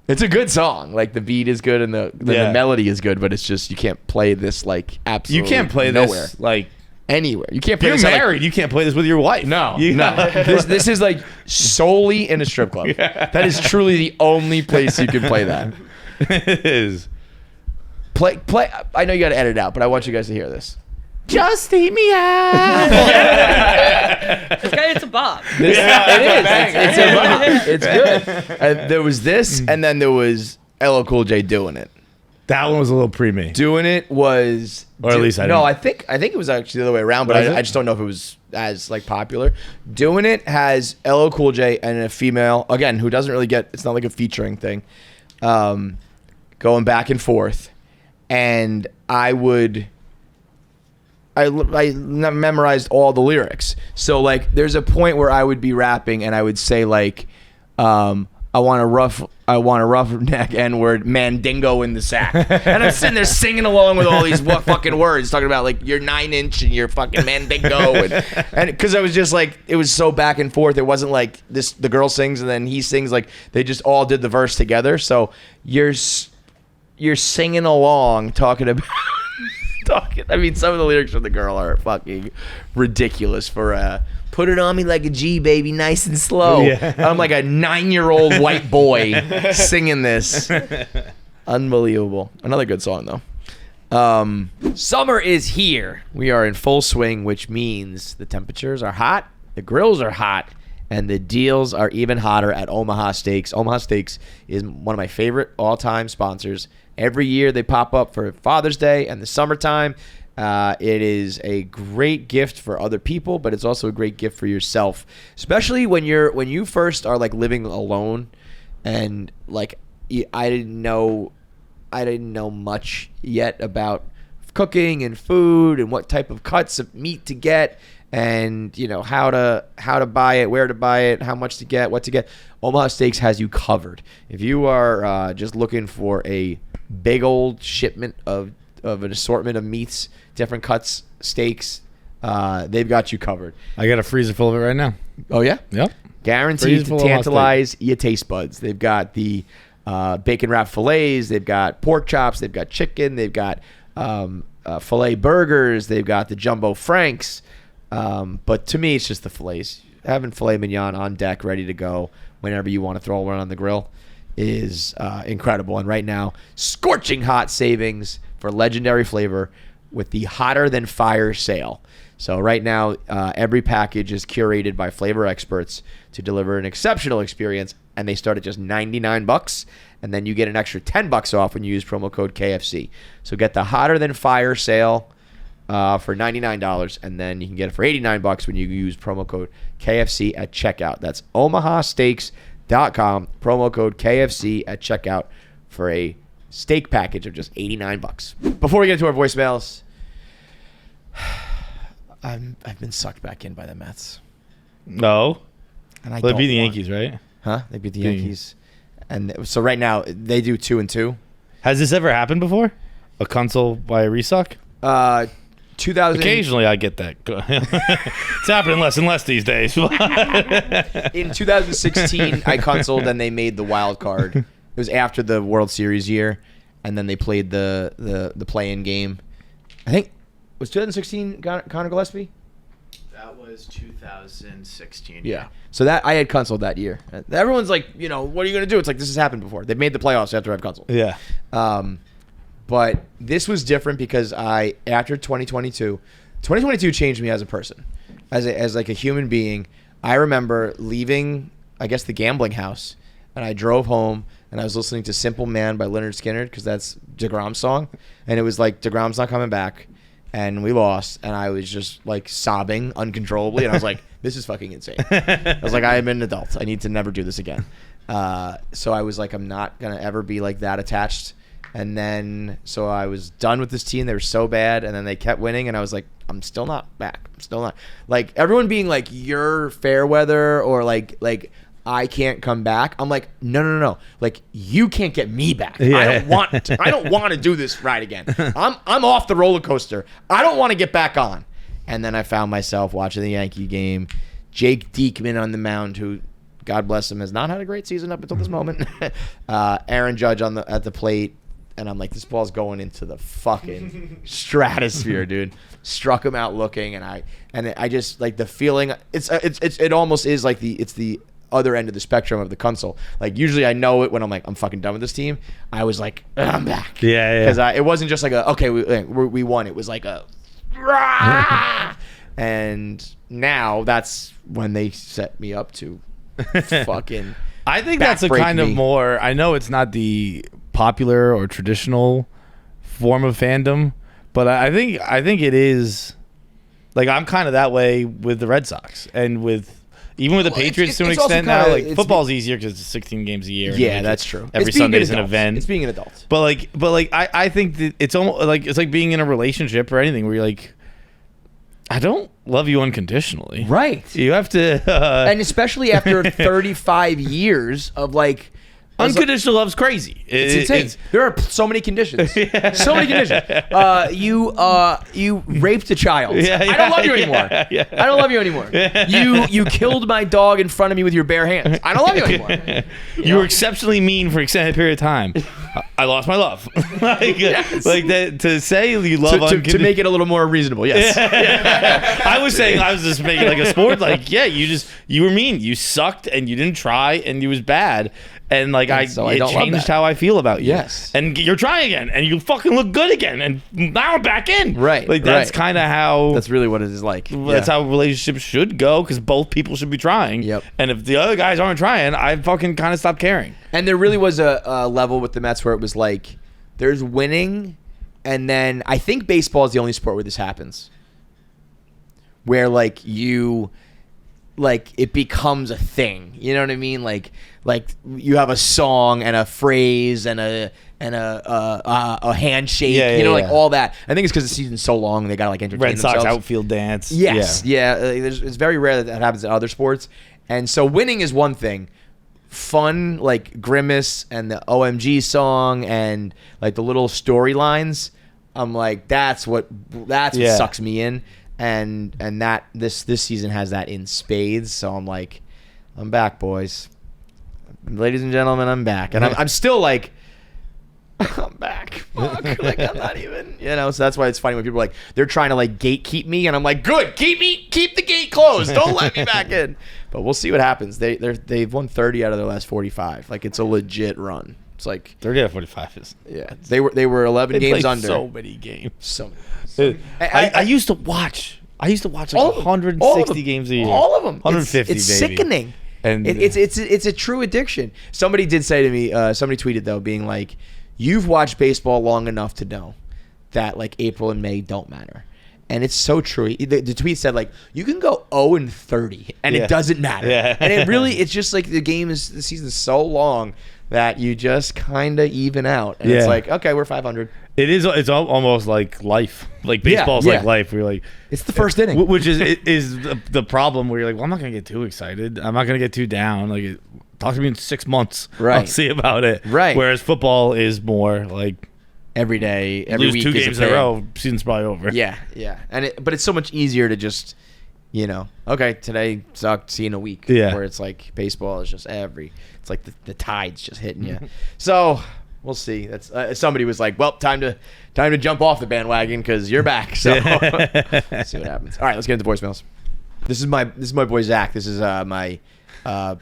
It's a good song. Like, the beat is good and the melody is good, but it's just, you can't play this, like, absolutely You can't play nowhere. This, like, anywhere. You can't play you're this. married. You can't play this with your wife. No. This is, like, solely in a strip club. Yeah. That is truly the only place you can play that. It is. Play. I know you got to edit it out, but I want you guys to hear this. Just eat me out. It's a bop. It is. It's a bop. It's good. There was this, and then there was LL Cool J doing it. That one was a little pre-me. Doing it was, or at least I no. I think it was actually the other way around, but I just don't know if it was as like popular. Doing it has LL Cool J and a female again who doesn't really get. It's not like a featuring thing. Going back and forth, and I memorized all the lyrics. So like, there's a point where I would be rapping and I would say like, I want a roughneck N-word mandingo in the sack. And I'm sitting there singing along with all these fucking words, talking about like your 9-inch and your fucking mandingo. And because I was just like, it was so back and forth. It wasn't like this, the girl sings and then he sings, like they just all did the verse together. So you're singing along, talking about... I mean, some of the lyrics from the girl are fucking ridiculous for put it on me like a G, baby, nice and slow. Yeah. I'm like a 9-year-old white boy singing this. Unbelievable. Another good song, though. Summer is here. We are in full swing, which means the temperatures are hot, the grills are hot, and the deals are even hotter at Omaha Steaks. Omaha Steaks is one of my favorite all-time sponsors. Every year they pop up for Father's Day and the summertime. It is a great gift for other people, but it's also a great gift for yourself, especially when you first are like living alone, and like I didn't know much yet about cooking and food and what type of cuts of meat to get, and how to buy it, where to buy it, how much to get, what to get. Omaha Steaks has you covered. If you are just looking for a big old shipment of an assortment of meats, different cuts, steaks, they've got you covered. I got a freezer full of it right now. Oh yeah? Yep. Guaranteed to tantalize your taste buds. They've got the bacon wrapped fillets, they've got pork chops, they've got chicken, they've got filet burgers, they've got the jumbo franks. But to me, it's just the fillets. Having filet mignon on deck, ready to go whenever you want to throw one on the grill is incredible. And right now, scorching hot savings for legendary flavor with the Hotter Than Fire sale. So right now, every package is curated by flavor experts to deliver an exceptional experience, and they start at just $99, and then you get an extra $10 off when you use promo code KFC. So get the Hotter Than Fire sale for $99, and then you can get it for $89 when you use promo code KFC at checkout. That's omahasteaks.com, promo code KFC at checkout for a steak package of just $89. Before we get into our voicemails, I've been sucked back in by the Mets. No. And I they beat the Yankees, right? Huh? They beat the Yankees. And so right now, they do 2-2. Has this ever happened before? A console by a resuck? 2000. Occasionally I get that. It's happening less and less these days. In 2016, I consoled and they made the wild card. It was after the World Series year, and then they played the play-in game. I think was 2016 Connor Gillespie. That was 2016. Yeah. So that I had Kunzel that year. Everyone's like, you know, what are you going to do? It's like, this has happened before. They've made the playoffs after I've Kunzel. Yeah. But this was different because after 2022 changed me as a person, as like a human being. I remember leaving, I guess, the gambling house, and I drove home, and I was listening to Simple Man by Leonard Skinner, because that's DeGrom's song, and it was like, DeGrom's not coming back, and we lost, and I was just like sobbing uncontrollably, and I was like, this is fucking insane. I was like, I am an adult. I need to never do this again. So I was like, I'm not going to ever be like that attached. And then, so I was done with this team. They were so bad, and then they kept winning, and I was like, I'm still not back. I'm still not. Like, everyone being like, you're fair weather, or like I can't come back. I'm like, no. Like, you can't get me back. Yeah. I don't want to do this ride again. I'm off the roller coaster. I don't want to get back on. And then I found myself watching the Yankee game. Jake Diekman on the mound, who, God bless him, has not had a great season up until this moment. Aaron Judge at the plate. And I'm like, this ball's going into the fucking stratosphere, dude. Struck him out looking, and I just like the feeling. It almost is like it's the other end of the spectrum of the Kunzel. Like, usually I know it when I'm like, I'm fucking done with this team. I was like, I'm back. Yeah. Because it wasn't just like we won. It was like a rah! And now that's when they set me up to fucking. I think that's a kind of more. I know it's not the popular or traditional form of fandom, but I think it is. Like, I'm kind of that way with the Red Sox, and even with the Patriots to an extent now. Like, football's easier because it's 16 games a year. Yeah, that's true. Every Sunday is an event. It's being an adult. But I think that it's almost like it's like being in a relationship or anything where you're like, I don't love you unconditionally. Right. You have to. And especially after 35 years of like. Unconditional love's crazy. It's insane. There are so many conditions. So many conditions. You raped a child. I don't love you anymore. I don't love you anymore. You killed my dog in front of me with your bare hands. I don't love you anymore. You were exceptionally mean for an extended period of time. I lost my love. Like that, to say you love to make it a little more reasonable. Yes. I was just making like a sport. Like, you were mean. You sucked, and you didn't try, and you was bad. And like it changed how I feel about you. Yes. And you're trying again, and you fucking look good again, and now I'm back in. Right. Like, that's kind of how. That's really what it is like. That's how relationships should go, because both people should be trying. Yep. And if the other guys aren't trying, I fucking kind of stop caring. And there really was a level with the Mets where it was like, there's winning, and then I think baseball is the only sport where this happens, where like it becomes a thing. You know what I mean? Like you have a song and a phrase and a handshake. Like all that. I think it's because the season's so long and they gotta like entertain themselves. Red Sox outfield dance. Yes, yeah. It's very rare that happens in other sports. And so winning is one thing. Fun, like Grimace and the OMG song and like the little storylines. I'm like, that's what sucks me in. And that this season has that in spades. So I'm like, I'm back, boys. Ladies and gentlemen, I'm back. And I'm still like, I'm back. Fuck. Like, I'm not even, so that's why it's funny when people are like, they're trying to like gatekeep me, and I'm like, good, keep the gate closed. Don't let me back in. But we'll see what happens. They've won 30 out of their last 45. Like, it's a legit run. It's like 30 out of 45 is. Yeah. They were 11 games under. So many games. So many. I used to watch like 160 games a year. All of them. 150. It's sickening. And it's a true addiction. Somebody did say to me, somebody tweeted though, being like, you've watched baseball long enough to know that like April and May don't matter. And it's so true. The tweet said like, you can go 0-30 and it doesn't matter. Yeah. And it's just like the season's so long that you just kind of even out. And it's like, okay, we're 500. It's almost like life. Like baseball's like life. We're like, it's the first inning, which is the problem where you're like, well, I'm not gonna get too excited. I'm not gonna get too down. Like, talk to me in 6 months. Right. I'll see about it. Right. Whereas football is more like every day, every week. 2 games in a row, season's probably over. Yeah, yeah. But it's so much easier to just, okay, today sucked. See you in a week. Yeah. Where it's like baseball is just it's like the tide's just hitting you. So. We'll see. That's somebody was like, "Well, time to jump off the bandwagon because you're back." So, let's see what happens. All right, let's get into voicemails. This is my boy Zach. This is my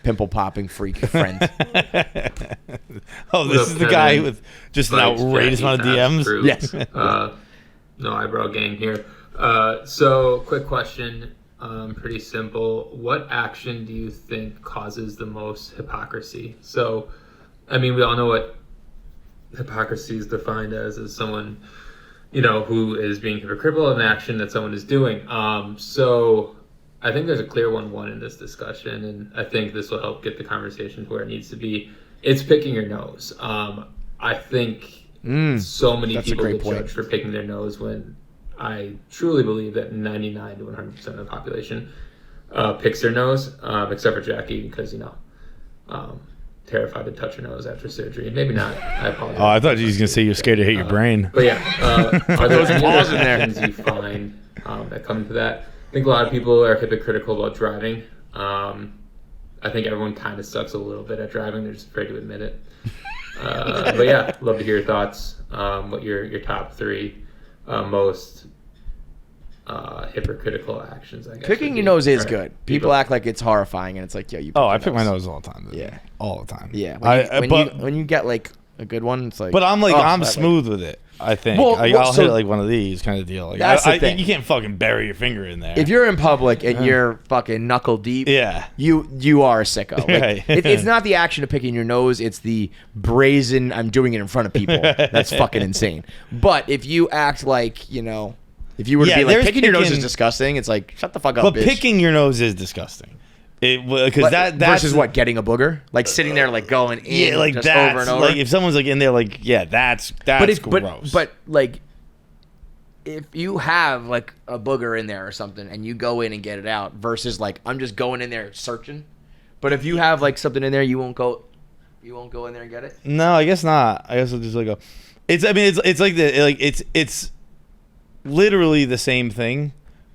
pimple popping freak friend. Oh, this is the guy with just an outrageous amount of DMs. Yes. No eyebrow gang here. So, quick question. Pretty simple. What action do you think causes the most hypocrisy? So, I mean, we all know what hypocrisy is defined as someone, who is being hypocritical of an action that someone is doing. So, I think there's a clear one in this discussion, and I think this will help get the conversation to where it needs to be. It's picking your nose. I think so many people get judged for picking their nose when I truly believe that 99 to 100% of the population picks their nose, except for Jackie, because, terrified to touch her nose after surgery. Maybe not. I apologize. Oh, I thought you was going to say you're scared to hit your brain. But yeah, are there any other actions you find that come to that? I think a lot of people are hypocritical about driving. I think everyone kind of sucks a little bit at driving. They're just afraid to admit it. But yeah, love to hear your thoughts. What your top 3 most hypocritical actions, I guess. Picking your nose is good. People act like it's horrifying, and it's like, yo, you. I pick my nose all the time. Yeah, all the time. Yeah, when you get like a good one, it's like. But I'm smooth with it. I think I'll hit it like one of these kind of deal. Like, that's the thing. You can't fucking bury your finger in there. If you're in public and you're fucking knuckle deep, you are a sicko. Like, it's not the action of picking your nose; it's the brazen "I'm doing it in front of people." That's fucking insane. But if you act like if you were to be like picking your nose is disgusting, it's like shut the fuck up. But bitch. picking your nose is disgusting. Because that's versus what, getting a booger, like sitting there like going in, like just that's over and over. like if someone's like in there, like that's gross. But like if you have like a booger in there or something and you go in and get it out, versus like I'm just going in there searching. But if you have like something in there, you won't go in there and get it. No, I guess not. I guess I'll just like go. It's it's literally the same thing,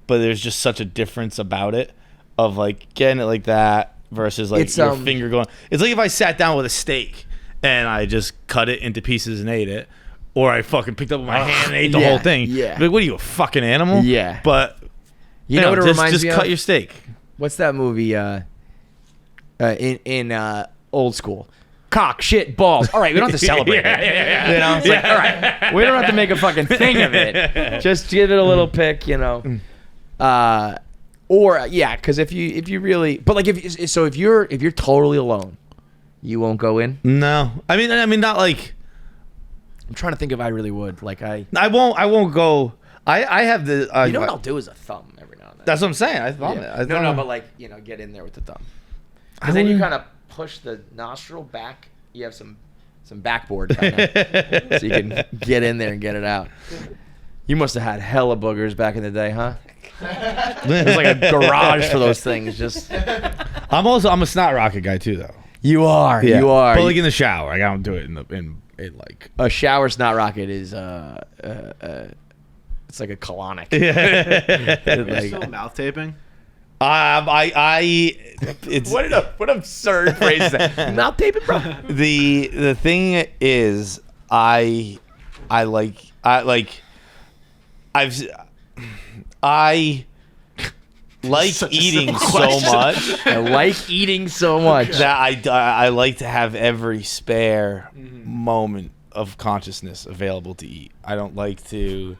but there's just such a difference about it. Of like getting it like that versus like your finger going. It's like if I sat down with a steak and I just cut it into pieces and ate it, or I fucking picked up with my hand and ate the whole thing. Yeah. Like, what are you, a fucking animal? Yeah. But you know what it reminds me just of? cut your steak. What's that movie? In Old School. Cock, shit, balls. All right, we don't have to celebrate it. It's like, all right, we don't have to make a fucking thing of it. Just give it a little pick, Or because if you really, but like if you're totally alone, you won't go in. No, I mean not like. I'm trying to think if I really would. Like I won't go. I have the. You know what I'll do is a thumb every now and then. That's what I'm saying. I thumb it. No, but like get in there with the thumb. Because then you kind of push the nostril back. You have some backboard kind of, so you can get in there and get it out. You must have had hella boogers back in the day, huh? There's like a garage for those things. Just I'm a snot rocket guy too, though. You are. But like in the shower, I don't do it in like a shower snot rocket is it's like a colonic. Like, still mouth taping. It's what absurd phrase is that? Mouth taping, bro. The thing is, I like eating so much. I like eating so much that I like to have every spare moment of consciousness available to eat. I don't like to.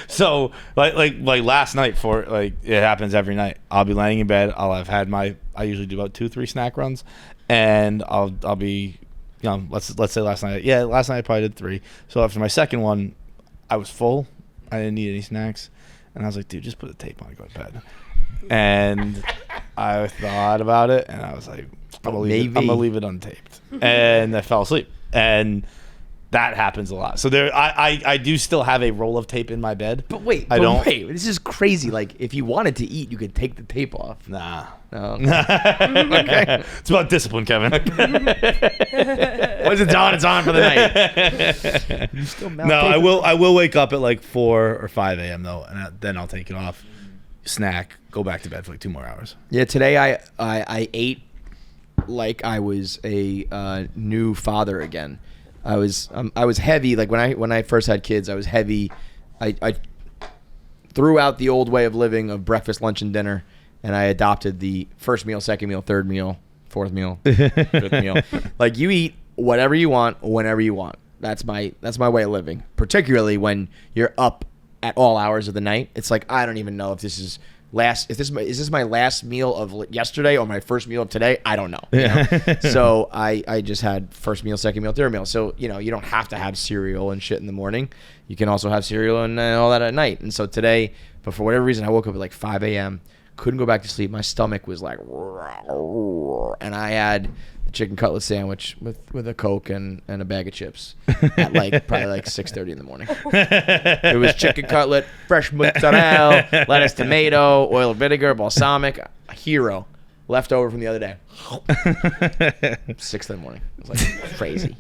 So like last night, it happens every night. I'll be laying in bed. I'll have had I usually do about 2-3 snack runs, and I'll be. Let's say last night. Yeah, last night I probably did 3. So after my second one, I was full. I didn't need any snacks. And I was like, dude, just put the tape on and go to bed. And I thought about it, and I was like, I'm going to leave it untaped. And I fell asleep. And that happens a lot. So I do still have a roll of tape in my bed. But wait, this is crazy. Like, if you wanted to eat, you could take the tape off. Nah. No. Okay. It's about discipline, Kevin. Once it's on for the night. You still no, I will wake up at like 4 or 5 a.m. though, and then I'll take it off, snack, go back to bed for like 2 more hours. Yeah, today I ate like I was a new father again. I was heavy. Like when I first had kids, I was heavy. I threw out the old way of living of breakfast, lunch, and dinner, and I adopted the first meal, second meal, third meal, fourth meal, fifth meal. Like, you eat whatever you want, whenever you want. That's my way of living. Particularly when you're up at all hours of the night. It's like, I don't even know if this is is this my last meal of yesterday or my first meal of today? I don't know. You know? So I just had first meal, second meal, third meal. So, you don't have to have cereal and shit in the morning. You can also have cereal and all that at night. And so today, but for whatever reason, I woke up at like 5 a.m., couldn't go back to sleep. My stomach was like, and I had the chicken cutlet sandwich with a Coke and a bag of chips at probably 6:30 in the morning. It was chicken cutlet, fresh mozzarella, lettuce, tomato, oil, vinegar, balsamic, a hero, left over from the other day. 6 in the morning. It was like crazy.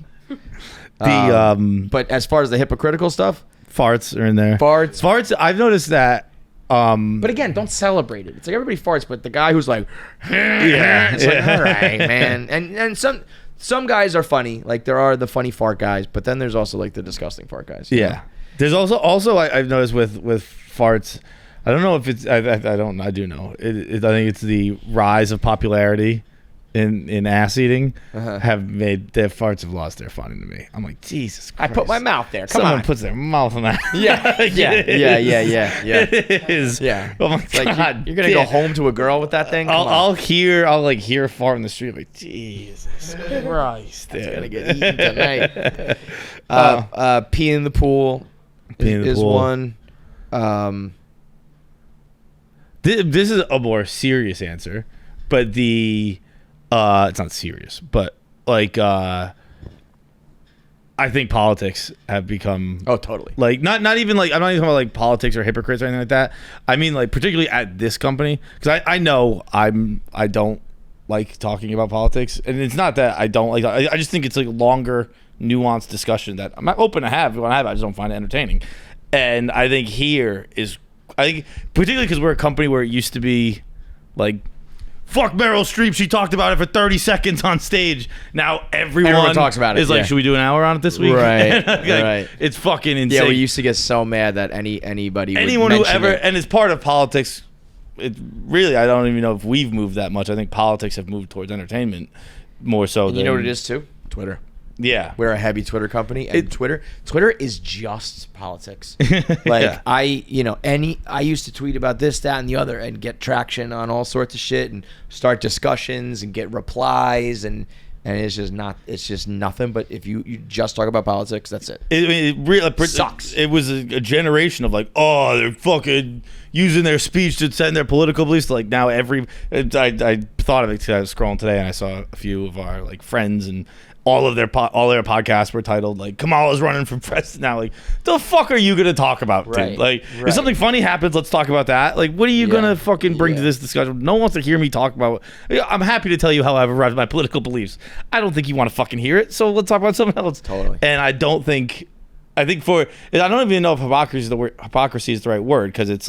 But as far as the hypocritical stuff, farts are in there. Farts. I've noticed that. But again, don't celebrate it. It's like everybody farts, but the guy who's like, it's like, all right, man. And some guys are funny. Like, there are the funny fart guys, but then there's also like the disgusting fart guys. Yeah. know? There's also I've noticed with farts. I don't know if it's I do know. I think it's the rise of popularity in ass eating have made their farts have lost their fun to me. I'm like, Jesus Christ. I put my mouth there. Someone puts their mouth on that. Yeah. It is. Yeah. Oh my It's like God. you're gonna go home to a girl with that thing? I'll hear a fart in the street. Like, Jesus Christ. It's gonna get eaten tonight. Pee in the pool is one. This is a more serious answer, but it's not serious, but I think politics have become totally not even I'm not even talking about politics or hypocrites or anything like that. I mean, particularly at this company, because I know I don't like talking about politics, and it's not that I don't like. I just think it's a longer, nuanced discussion that I'm not open to have. When I have, I just don't find it entertaining. And I think particularly because we're a company where it used to be fuck Meryl Streep, she talked about it for 30 seconds on stage. Now everyone talks about it. Is should we do an hour on it this week? Right. Right. It's fucking insane. Yeah, we used to get so mad that anyone who ever and it's part of politics. It really, I don't even know if we've moved that much. I think politics have moved towards entertainment more so. And you know what it is too? Twitter. Yeah, we're a heavy Twitter company, and Twitter is just politics. Yeah. I used to tweet about this, that, and the other, and get traction on all sorts of shit, and start discussions, and get replies, and it's just nothing. But if you just talk about politics, that's it. It really sucks. It was a generation of they're fucking using their speech to send their political beliefs. Now I thought of it because I was scrolling today and I saw a few of our friends and. All their podcasts were titled Kamala's running for president now. The fuck are you gonna talk about? Right. Dude? If something funny happens, let's talk about that. What are you gonna fucking bring to this discussion? No one wants to hear me talk about. I'm happy to tell you how I've arrived at my political beliefs. I don't think you want to fucking hear it. So let's talk about something else. Totally. And I don't even know if hypocrisy is the right word, because it's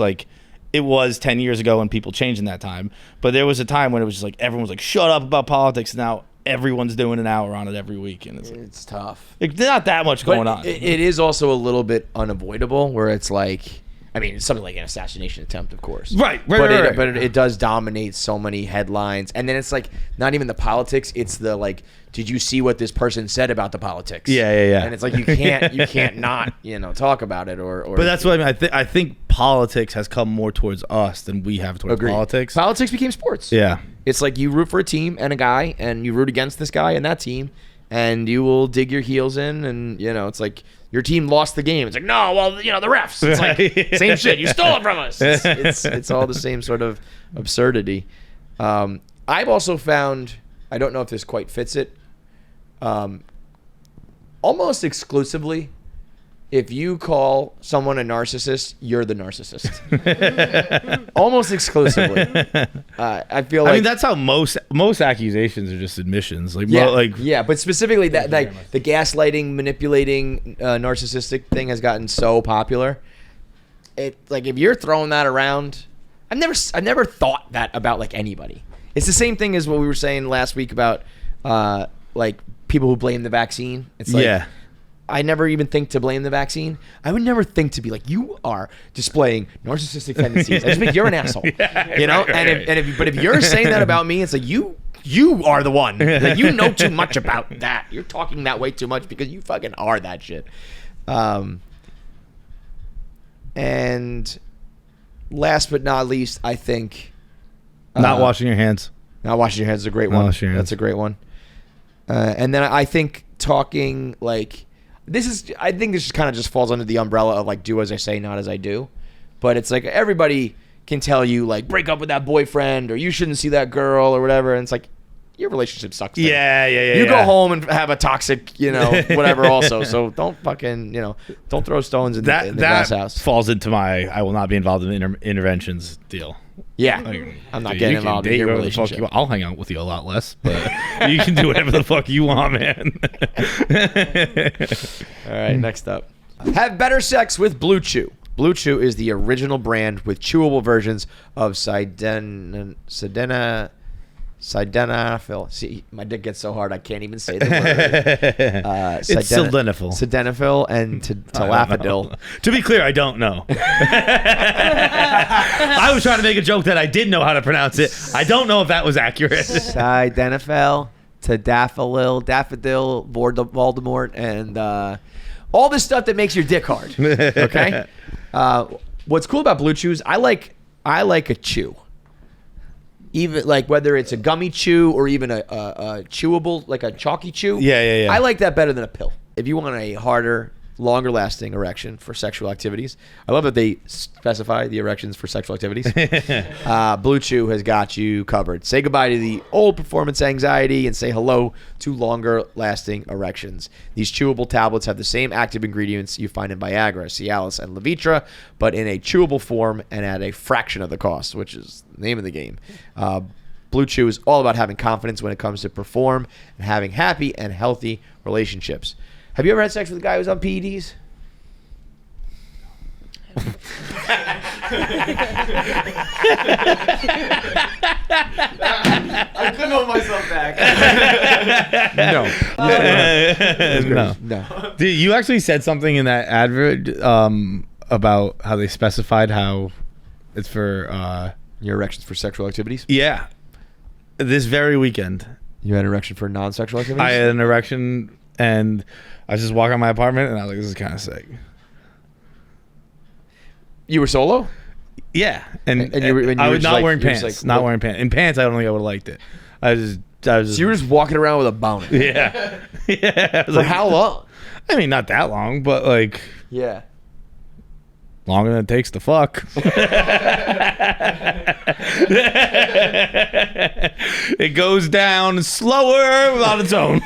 it was 10 years ago and people changed in that time. But there was a time when it was just everyone was shut up about politics. Now everyone's doing an hour on it every week, and it's tough. It's not that much going on. It is also a little bit unavoidable, where it's it's something like an assassination attempt, of course. Right. But it does dominate so many headlines, and then it's not even the politics. It's the did you see what this person said about the politics? Yeah. And it's you can't not talk about it or. But that's what I mean. I think politics has come more towards us than we have towards politics. Politics became sports. Yeah. It's you root for a team and a guy, and you root against this guy and that team, and you will dig your heels in, and it's your team lost the game. It's no, well, the refs. It's same shit. You stole it from us. It's all the same sort of absurdity. I've also found, I don't know if this quite fits it, almost exclusively, if you call someone a narcissist, you're the narcissist. Almost exclusively. I feel I mean, that's how most accusations are just admissions. Yeah, but specifically that the gaslighting, manipulating, narcissistic thing has gotten so popular. It if you're throwing that around, I've never thought that about anybody. It's the same thing as what we were saying last week about people who blame the vaccine. It's I never even think to blame the vaccine. I would never think to be like, you are displaying narcissistic tendencies. I just think you're an asshole. You know? But if you're saying that about me, it's like you are the one. Like, you know too much about that. You're talking that way too much because you fucking are that shit. And last but not least, I think Not washing your hands. Not washing your hands is a great one. That's a great one. And then I think talking like I think this kind of just falls under the umbrella of like do as I say, not as I do. But it's like everybody can tell you like break up with that boyfriend or you shouldn't see that girl or whatever, and it's like your relationship sucks. Yeah. You go home and have a toxic, whatever. Also, so don't fucking, don't throw stones in the glass house. Falls into my I will not be involved in interventions deal. Yeah, I'm not getting involved in your relationship. I'll hang out with you a lot less, but you can do whatever the fuck you want, man. All right, next up. Have better sex with BlueChew. BlueChew is the original brand with chewable versions of sildenafil. See, my dick gets so hard I can't even say the word. It's sildenafil. Sildenafil and tadalafil. To be clear, I don't know. I was trying to make a joke that I did know how to pronounce it. I don't know if that was accurate. Sildenafil, tadalafil, daffodil, Voldemort, and all this stuff that makes your dick hard. Okay. What's cool about BlueChew is I like a chew. Even like whether it's a gummy chew or even a chewable, like a chalky chew. Yeah. I like that better than a pill. If you want a harder, longer lasting erection for sexual activities, I love that they specify the erections for sexual activities. BlueChew has got you covered. Say goodbye to the old performance anxiety and say hello to longer lasting erections. These chewable tablets have the same active ingredients you find in Viagra, Cialis, and Levitra, but in a chewable form and at a fraction of the cost, which is the name of the game. BlueChew is all about having confidence when it comes to perform and having happy and healthy relationships. Have you ever had sex with a guy who's on PEDs? I couldn't hold myself back. No. Dude, you actually said something in that advert about how they specified how it's for your erections for sexual activities? Yeah. This very weekend. You had an erection for non-sexual activities? I had an erection and I was just walking around my apartment and I was like, this is kind of sick. You were solo? Yeah. And I was not wearing pants. Not wearing pants. In pants, I don't think I would have liked it. I was just, so you were just walking around with a boner? Yeah. Yeah. For how long? I mean, not that long, but like... Yeah. Longer than it takes to fuck. It goes down slower on its own.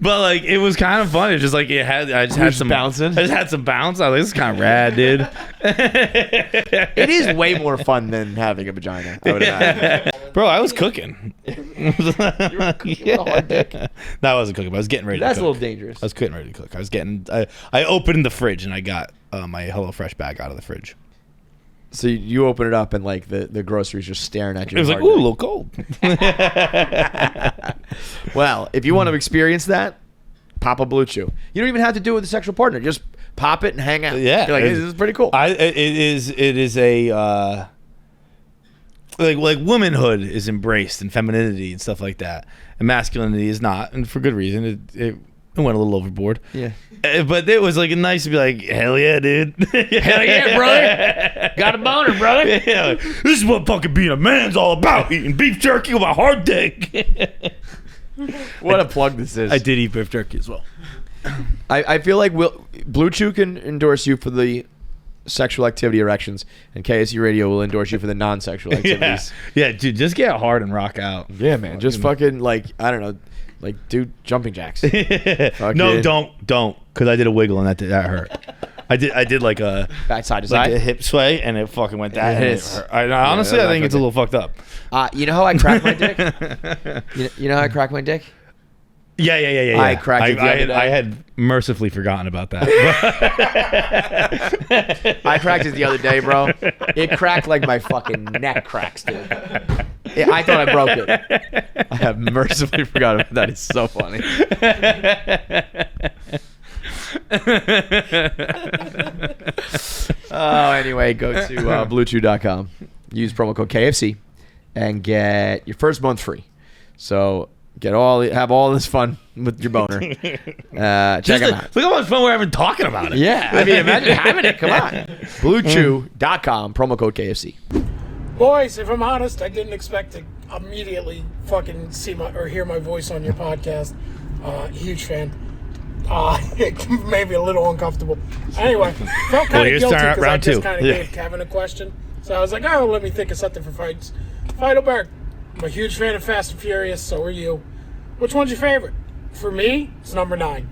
But like it was kind of fun. It just like I just had some bouncing. I just had some bounce. I was like, this is kind of rad, dude. It is way more fun than having a vagina, I would imagine. Bro, I was cooking. You were cooking with a hard dick. No, I wasn't cooking, but I was getting ready to cook. That's a little dangerous. I was getting ready to cook. I opened the fridge and I got my HelloFresh bag out of the fridge. So you open it up and like the groceries just staring at you. It was like, ooh, a little cold. Well, if you want to experience that, pop a BlueChew. You don't even have to do it with a sexual partner. Just pop it and hang out. Yeah. You're like, hey, this is pretty cool. It is a like womanhood is embraced and femininity and stuff like that. And masculinity is not, and for good reason. It went a little overboard. Yeah. But it was like nice to be like, hell yeah, dude. Hell yeah, brother. Got a boner, brother. Yeah, like, this is what fucking being a man's all about. Eating beef jerky with my hard dick. What a plug this is. I did eat beef jerky as well. I feel like BlueChew can endorse you for the sexual activity erections, and KFC Radio will endorse you for the non-sexual activities. Yeah, dude, just get hard and rock out. Yeah, man. Just fucking like, I don't know, like do jumping jacks. No, don't, because I did a wiggle and that hurt. I did like a back side to like side, a hip sway, and it fucking went down. Honestly, I think it's a little fucked up. You know how I crack my dick? You know how I crack my dick? Yeah. I cracked it the other day. I had mercifully forgotten about that. I cracked it the other day, bro. It cracked like my fucking neck cracks, dude. Yeah, I thought I broke it. I have mercifully forgotten about that. It's so funny. Anyway, go to BlueChew.com. Use promo code KFC and get your first month free. So have all this fun with your boner. Check them out. Look how much fun we're having talking about it. Yeah, I mean, imagine having it. Come on. BlueChew.com, promo code KFC. Boys, if I'm honest, I didn't expect to immediately fucking see or hear my voice on your podcast. Huge fan. Maybe a little uncomfortable. Anyway, felt kind of guilty because I just kind of gave Kevin a question. So I was like, oh, let me think of something for fights. Feitelberg, I'm a huge fan of Fast and Furious, so are you. Which one's your favorite? For me, it's number 9.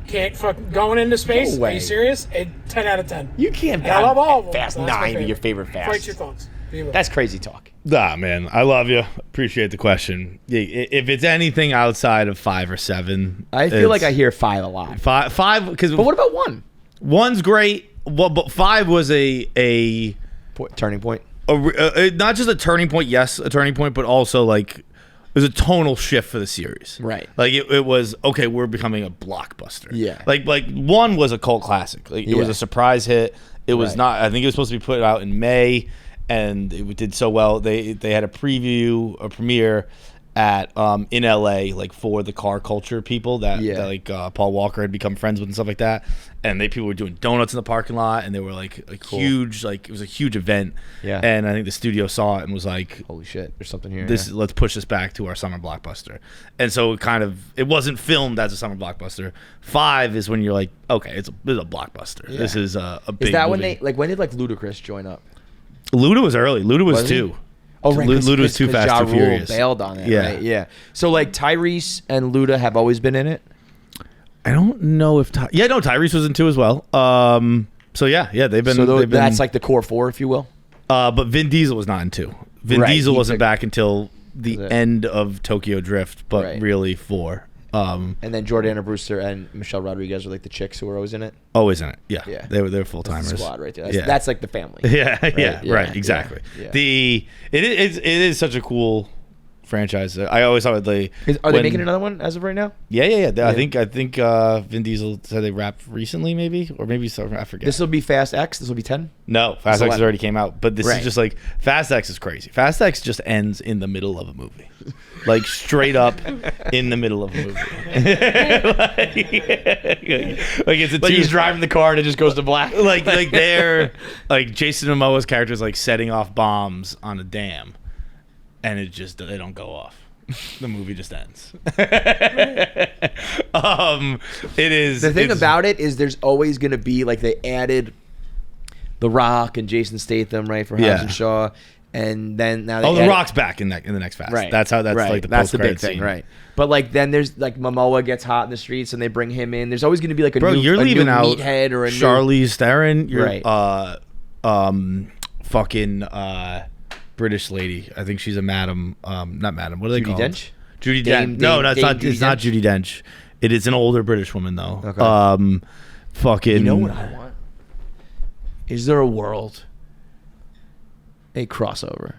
Can't fucking going into space. No way. Are you serious? 10 out of 10. You can't. I love all of them. Fast So that's my 9 be your favorite Fast. What's your thoughts? That's crazy talk. Nah, man, I love you. Appreciate the question. If it's anything outside of 5 or 7, I feel like I hear 5 a lot. Five, because But what about 1? 1's great. Well, but 5 was a Turning point. not just a turning point. Yes, a turning point, but also like it was a tonal shift for the series. Right. Like it was okay. We're becoming a blockbuster. Yeah. Like 1 was a cult classic. Like it was a surprise hit. It was Right. not. I think it was supposed to be put out in May. And it did so well. They had a premiere at in LA, like for the car culture people that like Paul Walker had become friends with and stuff like that. And people were doing donuts in the parking lot, and they were like a huge, like it was a huge event. Yeah. And I think the studio saw it and was like, Holy shit, there's something here. let's push this back to our summer blockbuster. And so it wasn't filmed as a summer blockbuster. 5 is when you're like, okay, it's a blockbuster. Yeah. This is a big Is that movie. when did like Ludacris join up? Luda was early. Luda was Was he? 2. Oh, right. Luda was too Fast Ja and Rule Furious. bailed on it. Yeah. Right? Yeah. So like Tyrese and Luda have always been in it. I don't know if Tyrese was in 2 as well. So yeah, they've been. So they've been, that's like the core 4, if you will. But Vin Diesel was not in 2. Vin Right, Diesel he wasn't took- back until the Was it? end of Tokyo Drift, but Right. really 4. And then Jordana Brewster and Michelle Rodriguez are like the chicks who were always in it. Always in it. Yeah, Yeah. they were full That's timers. the squad right there. Yeah. That's like the family. Yeah, Right? right, exactly. Yeah. It is such a cool franchise. I always thought Are they making another one as of right now? Yeah. I think Vin Diesel said they wrapped recently, maybe, or maybe so. I forget. This will be Fast X. This will be 10. No, Fast X 11. already came out, but this Right. is just like Fast X is crazy. Fast X just ends in the middle of a movie, like straight up in the middle of a movie. like it's a Like he's driving the car and it just goes to black. like they're like Jason Momoa's character is like setting off bombs on a dam, and they don't go off. The movie just ends. It is The thing about it is there's always going to be like they added The Rock and Jason Statham, right, for Hobbs Yeah. and Shaw, and then now they The added- Rock's back in the next Fast. Right. That's like the that's the big post-credit thing, scene. right? But like then there's like Momoa gets hot in the streets and they bring him in. There's always going to be like a Bro, new, you're a leaving new out meathead or a Charlize Theron. You're Right. fucking British lady. I think she's a madam. Not madam. What are they Judi called? Dench? Judi Dame- Dench. No, Dame- it's not. Dame It's Judi not Dench? Judi Dench. It is an older British woman though. Okay. Fucking. You know what I want? Is there a world, a crossover,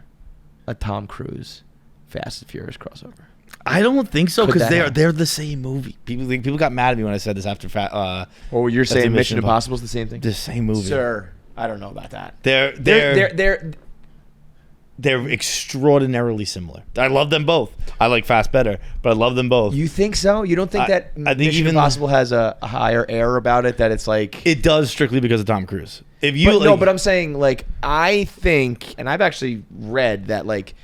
a Tom Cruise, Fast and Furious crossover? I don't think so Could because that they're the same movie. People got mad at me when I said this after Or you're That's saying a Mission Mission Impossible is the same thing? the same movie. Sir, I don't know about that. They're extraordinarily similar. I love them both. I like Fast better, but I love them both. You think so? You don't think that I think Mission even- Impossible has a higher air about it? That it's like It does strictly because of Tom Cruise. If you But, no, but I'm saying like I think, and I've actually read that like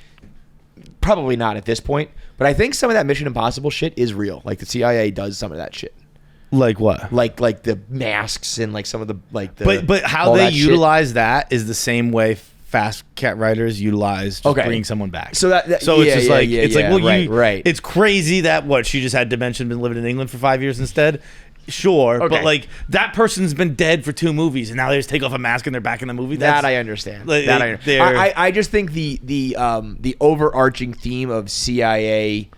probably not at this point, but I think some of that Mission Impossible shit is real. Like the CIA does some of that shit, like what? like the masks and like some of the like the. But how all they that shit. utilize that is the same way Fast Cat writers utilize just Okay. bringing someone back. So that so it's yeah, just yeah, like yeah, it's yeah, like well right. It's crazy that what she just had dementia and been living in England for 5 years instead. Sure, Okay. but like that person's been dead for 2 movies and now they just take off a mask and they're back in the movie. That I understand. Like, That I they're- understand. I just think the overarching theme of CIA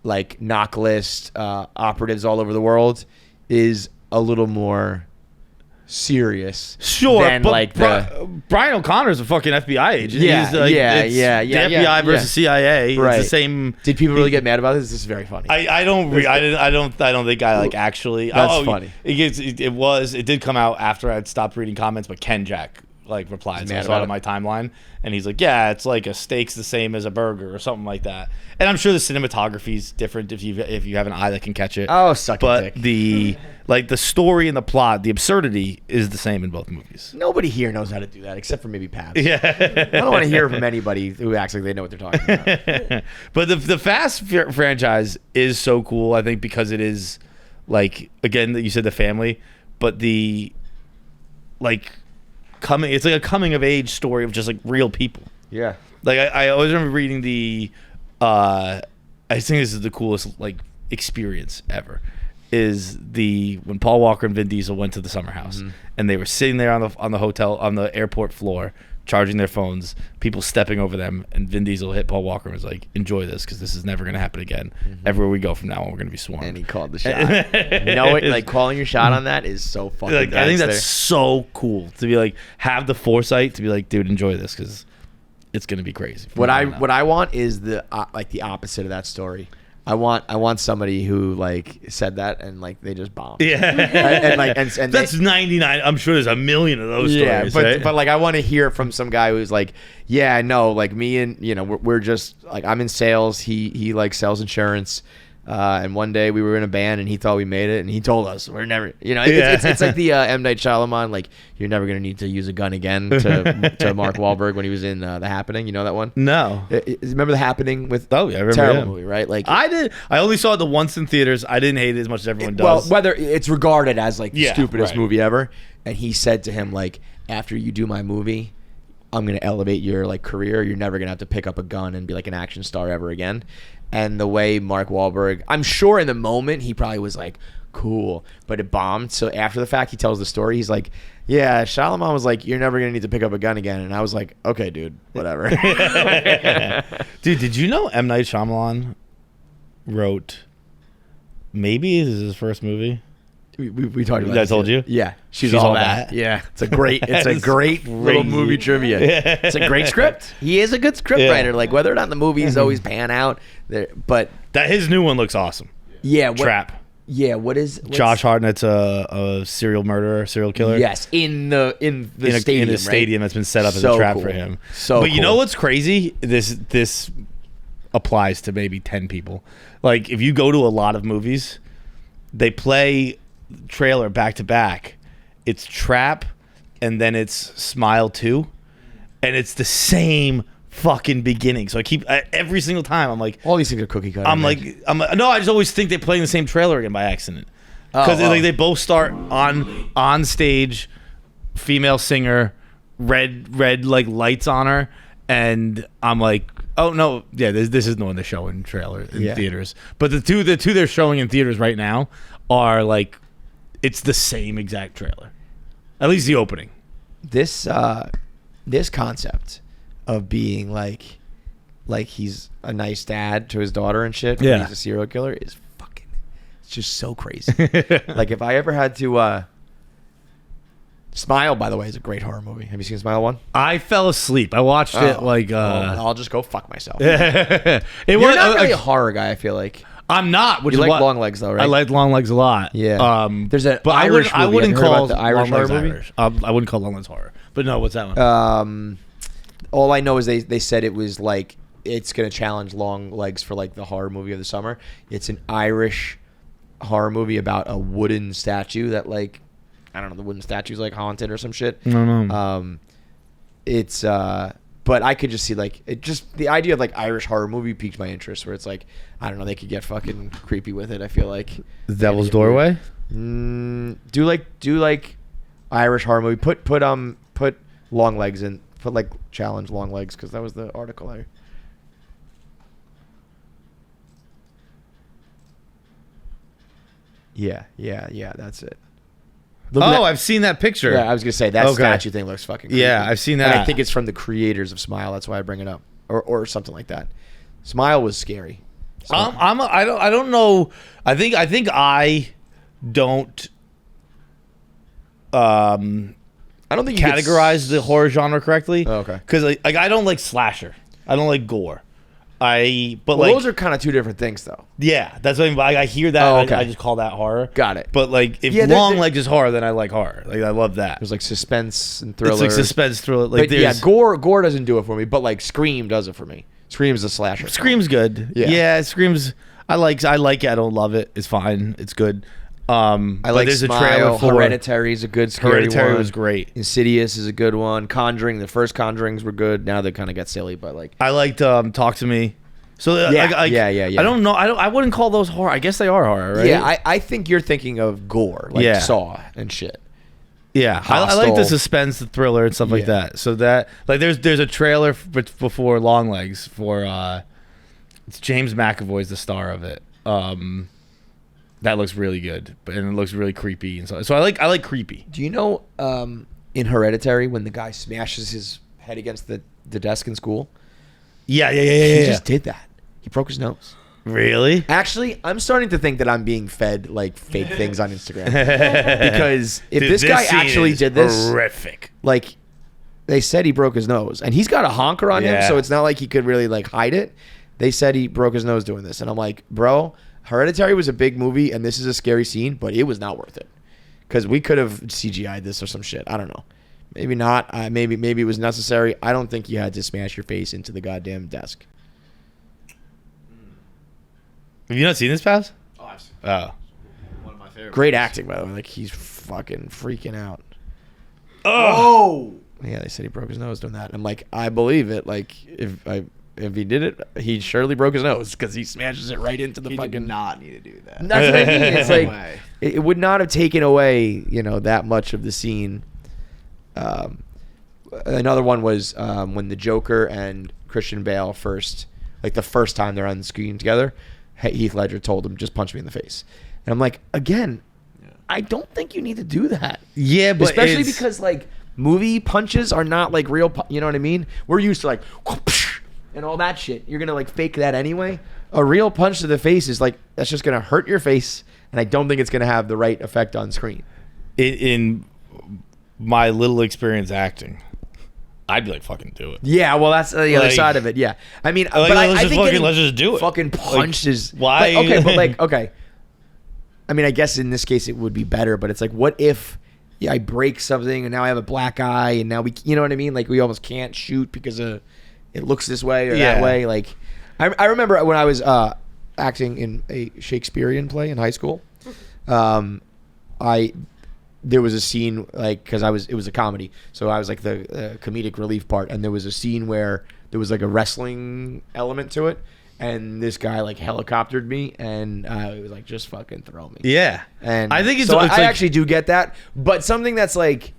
like knock list operatives all over the world is a little more serious. Sure, than but like Brian O'Connor's a fucking FBI agent. Yeah, He's like, it's yeah, The FBI versus CIA. Right. It's the same. Did people really get mad about this? This is very funny. I don't think I like actually. That's funny. It did come out after I'd stopped reading comments, but Ken Jack like replied. So I mad saw it about on my timeline, and he's like, "Yeah, it's like a steak's the same as a burger or something like that." And I'm sure the cinematography is different if you have an eye that can catch it. Oh, suck a But dick. the story and the plot, the absurdity is the same in both movies. Nobody here knows how to do that except for maybe Pat. Yeah, I don't want to hear from anybody who acts like they know what they're talking about. But the Fast franchise is so cool. I think because it is like, again, that you said the family, but the like it's like a coming of age story of just like real people. Yeah. Like I always remember reading the I think this is the coolest like experience ever, is when Paul Walker and Vin Diesel went to the summer house, and they were sitting there on the airport floor charging their phones, people stepping over them, and Vin Diesel hit Paul Walker and was like, "Enjoy this, because this is never going to happen again. Everywhere we go from now on, we're going to be swarmed." And he called the shot. Like calling your shot on that is so fucking like, I think gangster. that's so cool to be like, have the foresight to be like, dude, enjoy this, because it's going to be crazy. What I want is the opposite of that story. I want somebody who like said that and like they just bombed. Yeah, and that's 99. I'm sure there's a million of those stories. But like I want to hear from some guy who's like, yeah, no, like me and we're just like, I'm in sales. He like sells insurance. And one day we were in a band and he thought we made it and he told us we're never, it's like the M. Night Shyamalan, like, you're never going to need to use a gun again to Mark Wahlberg when he was in The Happening. You know that one? No. Remember The Happening with I remember terrible movie, right? Like I did. I only saw it the once in theaters. I didn't hate it as much as everyone does. Well, whether it's regarded as like the stupidest right. movie ever. And he said to him, like, after you do my movie, I'm going to elevate your like career. You're never going to have to pick up a gun and be like an action star ever again. And the way Mark Wahlberg, I'm sure in the moment he probably was like, cool, but it bombed. So after the fact, he tells the story. He's like, yeah, Shyamalan was like, you're never going to need to pick up a gun again. And I was like, okay, dude, whatever. Dude, did you know M. Night Shyamalan wrote, maybe this is his first movie? We talked about I told you? Yeah. She's all that. Yeah. It's a great little movie trivia. Yeah. It's a great script. He is a good script writer. Like whether or not the movies always pan out, but that his new one looks awesome. Yeah. Trap. Yeah. What's Josh Hartnett's a serial killer. Yes. In the stadium. In a stadium that's been set up as So a trap cool. for him. But you know what's crazy? This applies to maybe 10 people. Like if you go to a lot of movies, they play trailer back to back. It's Trap and then it's Smile 2, and it's the same fucking beginning. So I keep every single time I'm like, all these things are cookie cutter. No, I just always think they're playing the same trailer again by accident, because like they both start on stage, female singer, red like lights on her, and I'm like, oh no, yeah, this is the one they're showing trailer in theaters. But the two they're showing in theaters right now are like, it's the same exact trailer. At least the opening. This concept of being like he's a nice dad to his daughter and shit, yeah, he's a serial killer, is fucking, it's just so crazy. Like if I ever had to Smile, by the way, is a great horror movie. Have you seen Smile 1? I fell asleep. I watched it like I'll just go fuck myself. It You're was not really a horror guy, I feel like. I'm not. Which You is like what, Long Legs though, right? I like Long Legs a lot. Yeah. There's an but Irish I movie. wouldn't Have you heard call about the Irish Long Legs horror movie? Irish. I wouldn't call Long Legs horror. But no, what's that one? All I know is they said it was like, it's going to challenge Long Legs for like the horror movie of the summer. It's an Irish horror movie about a wooden statue that like, I don't know, the wooden statue's like haunted or some shit. No. It's but I could just see like, it just, the idea of like Irish horror movie piqued my interest, where it's like, I don't know, they could get fucking creepy with it. I feel like The Devil's Doorway. Do like Irish horror movie. Put Long Legs in. Put like challenge Long Legs, because that was the article I. Yeah, that's it. I've seen that picture. Yeah, I was gonna say that statue thing looks fucking creepy. Yeah, I've seen that. And I think it's from the creators of Smile. That's why I bring it up, or something like that. Smile was scary. I don't know. I think I don't I don't think you categorize the horror genre correctly. Oh, okay. Because like I don't like slasher. I don't like gore. Those are kind of two different things, though. Yeah, that's what I mean. I hear that. Oh, okay. I just call that horror. Got it. But like, if Longlegs is horror, then I like horror. Like I love that. There's like suspense and thriller. It's like suspense thriller. Like but yeah, gore doesn't do it for me. But like Scream does it for me. Scream's a slasher. Scream's good. Yeah. Scream's. I like it. I don't love it. It's fine. It's good. I like there's Smile. a trailer for Hereditary is a good scary Hereditary one. was great. Insidious is a good one. Conjuring, the first Conjurings were good. Now they kind of got silly, but like I liked Talk to Me. So Yeah. I don't know. I wouldn't call those horror. I guess they are horror, right? yeah, I think you're thinking of gore, like Yeah. Saw and shit. Yeah, I like the Hostel. suspense, the thriller, and stuff like Yeah. that. So that like there's a trailer before Longlegs for it's James McAvoy's the star of it. That looks really good, and it looks really creepy and so I like creepy. Do you know in Hereditary when the guy smashes his head against the desk in school? Yeah. He just did that. He broke his nose. Really? Actually, I'm starting to think that I'm being fed like fake things on Instagram because if Dude, this guy scene actually is did this, horrific. like they said he broke his nose, and he's got a honker on him, Yeah. so it's not like he could really like hide it. They said he broke his nose doing this, and I'm like, bro, Hereditary was a big movie, and this is a scary scene, but it was not worth it because we could have CGI'd this or some shit. I don't know. Maybe not. Maybe it was necessary. I don't think you had to smash your face into the goddamn desk. Have you not seen this, Paz? Oh, I've seen Oh. one of my favorites. Great acting, by the way. Like he's fucking freaking out. Oh. Yeah, they said he broke his nose doing that. I'm like, I believe it. Like if he did it, he surely broke his nose because he smashes it right into the He fucking. did not need to do that. That's what I mean. It's No like way. it would not have taken away, that much of the scene. Another one was when the Joker and Christian Bale the first time they're on the screen together. Heath Ledger told him, "Just punch me in the face," and I'm like, again, I don't think you need to do that. Yeah, but especially because like movie punches are not like real. You know what I mean? We're used to like and all that shit. You're gonna like fake that anyway. A real punch to the face is like that's just gonna hurt your face, and I don't think it's gonna have the right effect on screen. in my little experience acting, I'd be like, fucking do it. Yeah, well, that's the other Like- side of it. Yeah, I mean, Like, but let's I just think fucking- getting let's just do it. Fucking punched is why? But, okay, but like, okay. I mean, I guess in this case it would be better, but it's like, what if I break something and now I have a black eye and now you know what I mean? Like we almost can't shoot because it looks this way or Yeah. that way. Like I remember when I was acting in a Shakespearean play in high school. There was a scene like because it was a comedy, so I was like the comedic relief part, and there was a scene where there was like a wrestling element to it, and this guy like helicoptered me, and it was like just fucking throw me. Yeah, And I think it's so like, I actually do get that, but something that's like.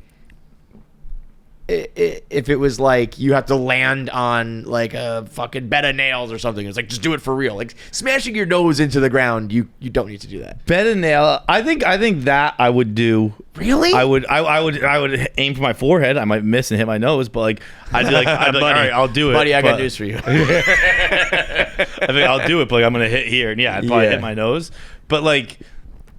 If it was like you have to land on like a fucking bed of nails or something, it's like just do it for real. Like smashing your nose into the ground, you don't need to do that. bed and nail. I think that I would do. Really? I would aim for my forehead. I might miss and hit my nose, but like I'd be like, all right, I'll do it. Buddy, I got but- news for you. I think I'll do it, but like, I'm gonna hit here, and yeah, I'd probably hit my nose. But like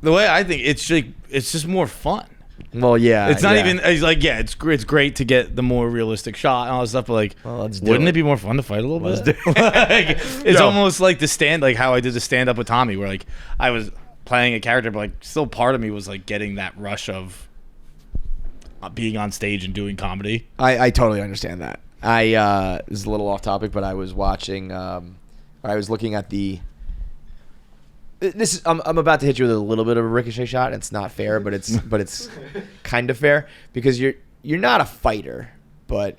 the way I think it's just more fun. Well, yeah. It's not yeah. even. It's like it's great to get the more realistic shot and all that stuff. But like, Well, let's do wouldn't it. it be more fun to fight a little bit? Like, it's almost like the stand, like how I did the stand up with Tommy, where like I was playing a character, but like still part of me was like getting that rush of being on stage and doing comedy. I totally understand that. This is a little off topic, but I was watching. I was looking at the. I'm about to hit you with a little bit of a ricochet shot. It's not fair, but it's kind of fair because you're not a fighter, but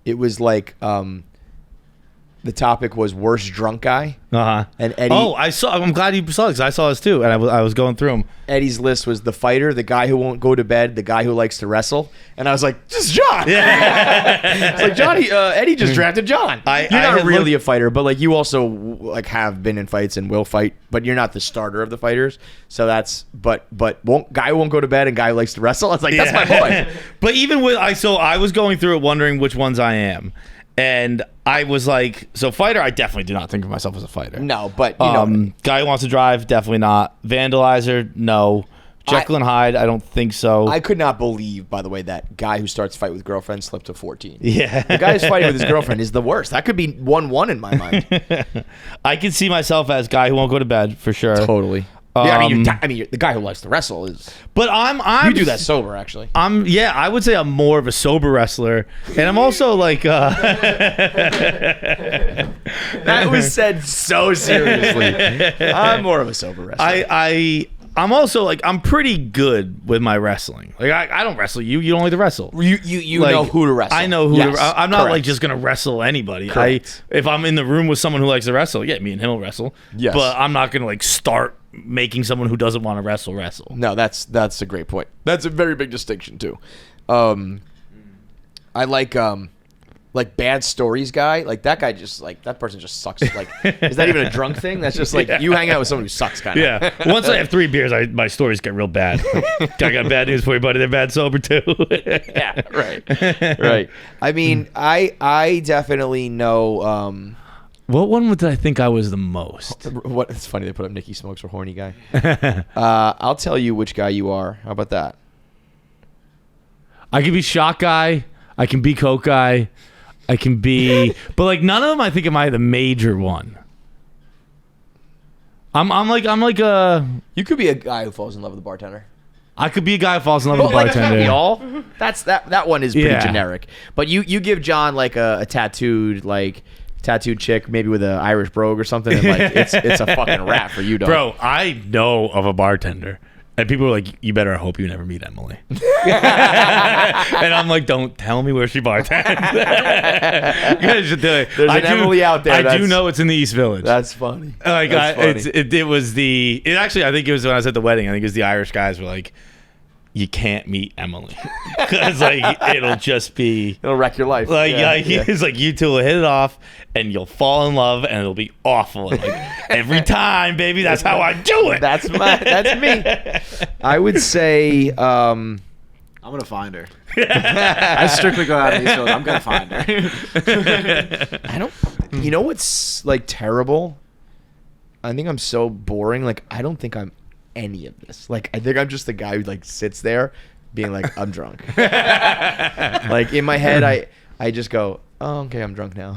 it was like the topic was worst drunk guy. And Eddie. Oh, I'm glad you saw it because I saw this too, and I was going through them. Eddie's list was the fighter, the guy who won't go to bed, the guy who likes to wrestle, and I was like, "This is John." It's like Johnny. Eddie just drafted John. You're not had really a fighter, but like you also like have been in fights and will fight, but you're not the starter of the fighters. So that's guy who won't go to bed and guy who likes to wrestle. It's like that's my boy. But even with I was going through it wondering which ones I am, and I was like, so fighter, I definitely do not think of myself as a fighter. No, but you know, Guy who wants to drive, definitely not. Vandalizer, no. Jekyll and Hyde, I don't think so. I could not believe, by the way, that guy who starts fight with girlfriend slipped to 14. Yeah. The guy who's fighting with his girlfriend is the worst. That could be 1-1 in my mind. I can see myself as guy who won't go to bed for sure. Totally. Yeah, you're the guy who likes to wrestle is. But I'm You do that sober, actually. I would say I'm more of a sober wrestler, and I'm also like. That was said so seriously. I'm more of a sober wrestler. I'm also like I'm pretty good with my wrestling. Like I don't wrestle you. You don't like to wrestle. You Like, know who to wrestle. I know who. Yes, I'm not like correct. just gonna wrestle anybody. Correct. If I'm in the room with someone who likes to wrestle, yeah, me and him will wrestle. Yes. But I'm not gonna like start making someone who doesn't want to wrestle. No, that's a great point. That's a very big distinction too. I like bad stories guy. Like that guy just like that person just sucks. Like is that even a drunk thing? That's just like you hang out with someone who sucks kind of. Yeah. Once I have 3 beers, my stories get real bad. I got bad news for you, buddy. They're bad sober too. Yeah, right. I mean, I definitely know. What one did I think I was the most? What? It's funny they put up Nicky Smokes for horny guy. I'll tell you which guy you are. How about that? I can be shot guy. I can be coke guy. I can be, but like none of them. I think am I the major one. I'm like a. You could be a guy who falls in love with a bartender. I could be a guy who falls in love with a Like, that's not bartender. be all. That's that one is pretty Yeah. generic. But you give John like a tattooed chick, maybe with an Irish brogue or something, and like it's a fucking rap for you, dog. Bro, I know of a bartender. And people are like, you better hope you never meet Emily. And I'm like, don't tell me where she bartends. You guys should do it. There's an Emily out there. I do know it's in the East Village. That's funny. Like, That's funny. it was actually, I think it was when I was at the wedding. I think it was the Irish guys were like, you can't meet Emily. Because, like, it'll just be. It'll wreck your life. Like, Yeah. it's like you two will hit it off and you'll fall in love and it'll be awful. And like, every time, baby, that's how I do it. That's me. I would say I'm gonna find her. I strictly go out in East Village. I'm gonna find her. I don't. You know what's like terrible? I think I'm so boring. Like I don't think I'm any of this. Like I think I'm just the guy who like sits there, being like I'm drunk. Like in my head, I just go, oh, okay, I'm drunk now.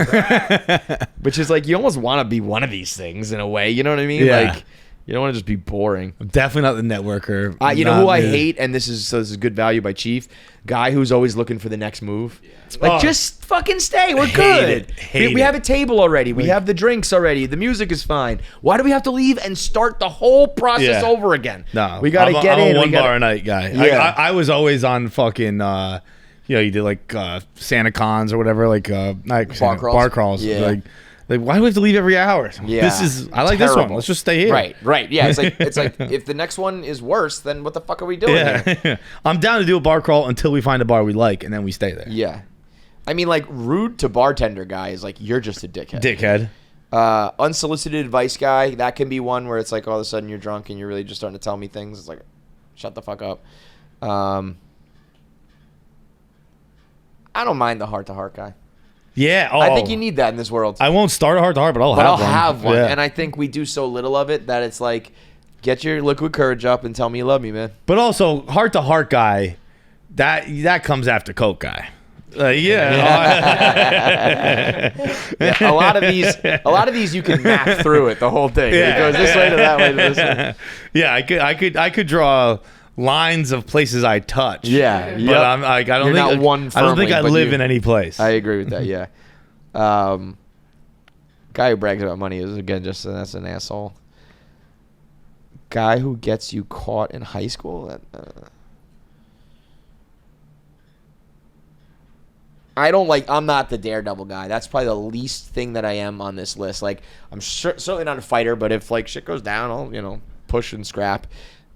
Which is like you almost want to be one of these things in a way. You know what I mean? Yeah. Like you don't want to just be boring. I'm definitely not the networker. You know who I Not me. hate, and this is good value by Chief, guy who's always looking for the next move. Like Oh. just fucking stay. We're Hate good. it. Hate We it. have a table already. We have the drinks already. The music is fine. Why do we have to leave and start the whole process Yeah. over again? No, we gotta I'm get I'm in. a We one gotta- bar a night guy. Yeah. I was always on fucking. You did like Santa Cons or whatever, like Bar crawls? Bar crawls. Yeah. Like why do we have to leave every hour? Yeah. This is. I like this one. Terrible. Let's just stay here. Right. Yeah. It's like if the next one is worse, then what the fuck are we doing here? Yeah. I'm down to do a bar crawl until we find a bar we like, and then we stay there. Yeah. I mean, like rude to bartender guy is like you're just a dickhead. Dickhead. Unsolicited advice guy, that can be one where it's like all of a sudden you're drunk and you're really just starting to tell me things. It's like, shut the fuck up. I don't mind the heart-to-heart guy. Yeah. Oh, I think you need that in this world. I won't start a heart to heart, but I'll But have I'll one. have one. Yeah. And I think we do so little of it that it's like, get your liquid courage up and tell me you love me, man. But also heart to heart guy, that comes after coke guy. Yeah, a lot of these you can map through it, the whole thing. Yeah. It goes this way to that way to this way. Yeah, I could draw lines of places I touch. Yeah, but yep. I'm like I don't You're think not one I don't think firmly, I but live you- in any place. I agree with that. Yeah. Guy who brags about money is again that's an asshole. Guy who gets you caught in high school. I'm not the daredevil guy. That's probably the least thing that I am on this list. Like I'm certainly not a fighter, but if like shit goes down, I'll push and scrap.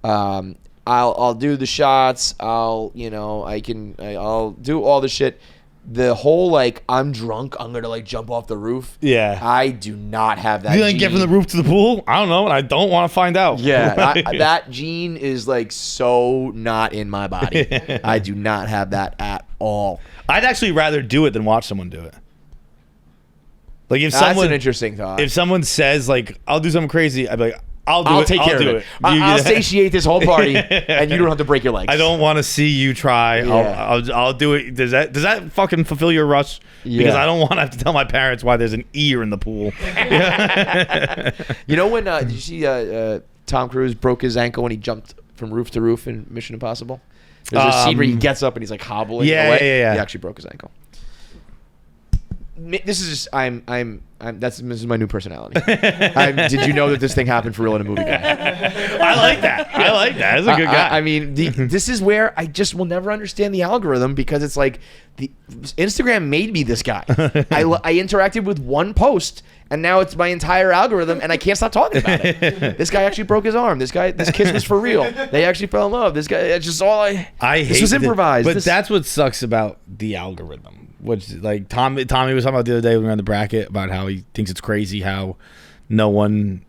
I'll do the shots. I'll do all the shit. The whole like I'm drunk, I'm gonna like jump off the roof. Yeah. I do not have that. You didn't get from the roof to the pool? I don't know, and I don't want to find out. Yeah, that gene is like so not in my body. I do not have that at all. I'd actually rather do it than watch someone do it. Like if That's someone an interesting thought. if someone says like I'll do something crazy, I'd be like I'll take care of it. I'll satiate this whole party, and you don't have to break your legs. I don't want to see you try. Yeah. I'll do it. Does that fucking fulfill your rush? Because I don't want to have to tell my parents why there's an ear in the pool. You know when did you see Tom Cruise broke his ankle when he jumped from roof to roof in Mission Impossible? There's a scene where he gets up and he's like hobbling away. Yeah. He actually broke his ankle. This is just this is my new personality. Did you know that this thing happened for real in a movie guy? I like that. That's a good guy. I mean, this is where I just will never understand the algorithm, because it's like Instagram made me this guy. I interacted with one post, and now it's my entire algorithm, and I can't stop talking about it. This guy actually broke his arm. This kiss was for real. They actually fell in love. This guy, it's just all I hate. This was improvised. But that's what sucks about the algorithm. Which, like, Tommy was talking about the other day when we were on the bracket about how he thinks it's crazy how no one,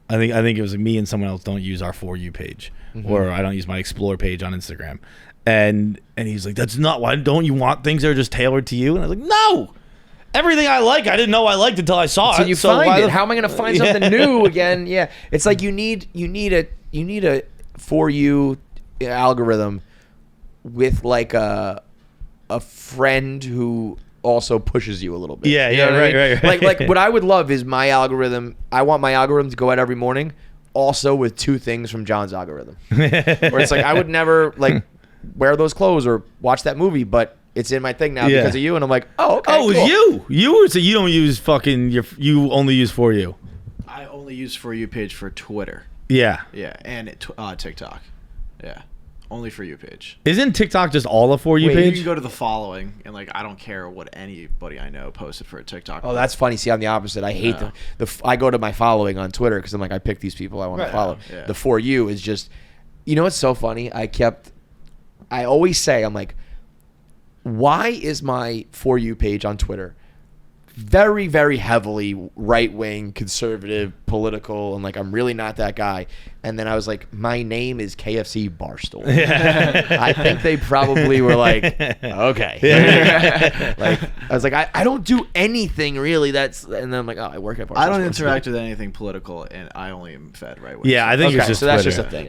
I think it was me and someone else don't use our For You page, or I don't use my Explore page on Instagram, and he's like, that's not, why don't you want things that are just tailored to you? And I was like, no, everything I like, I didn't know I liked until I saw it. So you find it. How am I going to find something new again? Yeah, it's like you need a For You algorithm with like a friend who also pushes you a little bit. Yeah, you know right. Like what I would love is my algorithm. I want my algorithm to go out every morning, also with 2 things from John's algorithm. Where it's like I would never like wear those clothes or watch that movie, but it's in my thing now because of you, and I'm like, oh, okay. Oh, cool. it's so you don't use fucking you only use For You. I only use For You page for Twitter. Yeah, and TikTok. Yeah. Only For You page. Isn't TikTok just all a For You You page? can go to the following, and like I don't care what anybody I know posted for a TikTok. Oh, that's funny. See, I'm the opposite. I hate I go to my following on Twitter because I'm like, I pick these people I want to follow. Yeah. The For You is just, you know what's so funny? I always say, I'm like, why is my For You page on Twitter very, very heavily right-wing, conservative, political, and like I'm really not that guy. And then I was like, my name is KFC Barstool. I think they probably were like, okay. Like I was like, I don't do anything really. And then I'm like, oh, I work at Barstool. I don't Sports. interact with anything political, and I only am fed right. Yeah, I think it's just so that's Twitter. just a thing.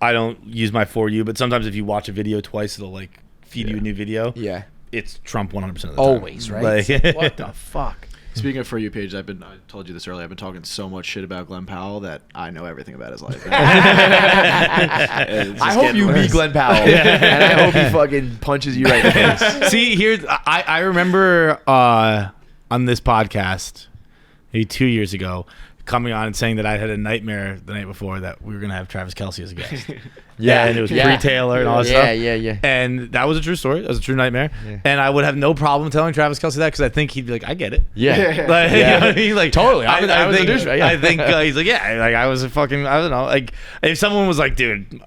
I don't use my For You, but sometimes if you watch a video twice, it'll like feed you a new video. Yeah. It's Trump 100% of the time. Always, right? Like, what the fuck? Speaking of For You page, I told you this earlier. I've been talking so much shit about Glenn Powell that I know everything about his life. I hope you meet Glenn Powell, and I hope he fucking punches you right in the face. See, here's I remember on this podcast maybe 2 years ago coming on and saying that I had a nightmare the night before that we were gonna have Travis Kelce as a guest. And it was Bree Taylor and all that stuff. Yeah. And that was a true story. That was a true nightmare. Yeah. And I would have no problem telling Travis Kelce that because I think he'd be like, I get it. Yeah. Like, you know what I mean? Like, totally. I think he's like, yeah, like I was a fucking, I don't know. Like if someone was like, dude,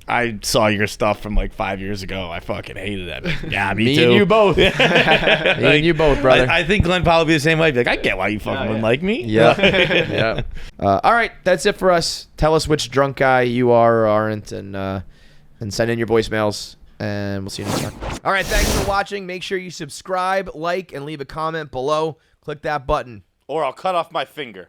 I saw your stuff from like 5 years ago. I fucking hated that. Yeah, me too. Me and you both. Me and you both, brother. I think Glenn Powell would be the same way. He'd be like, I get why you fucking wouldn't like me. Yeah. All right, that's it for us. Tell us which drunk guy you are or aren't, and send in your voicemails, and we'll see you next time. All right, thanks for watching. Make sure you subscribe, like, and leave a comment below. Click that button. Or I'll cut off my finger.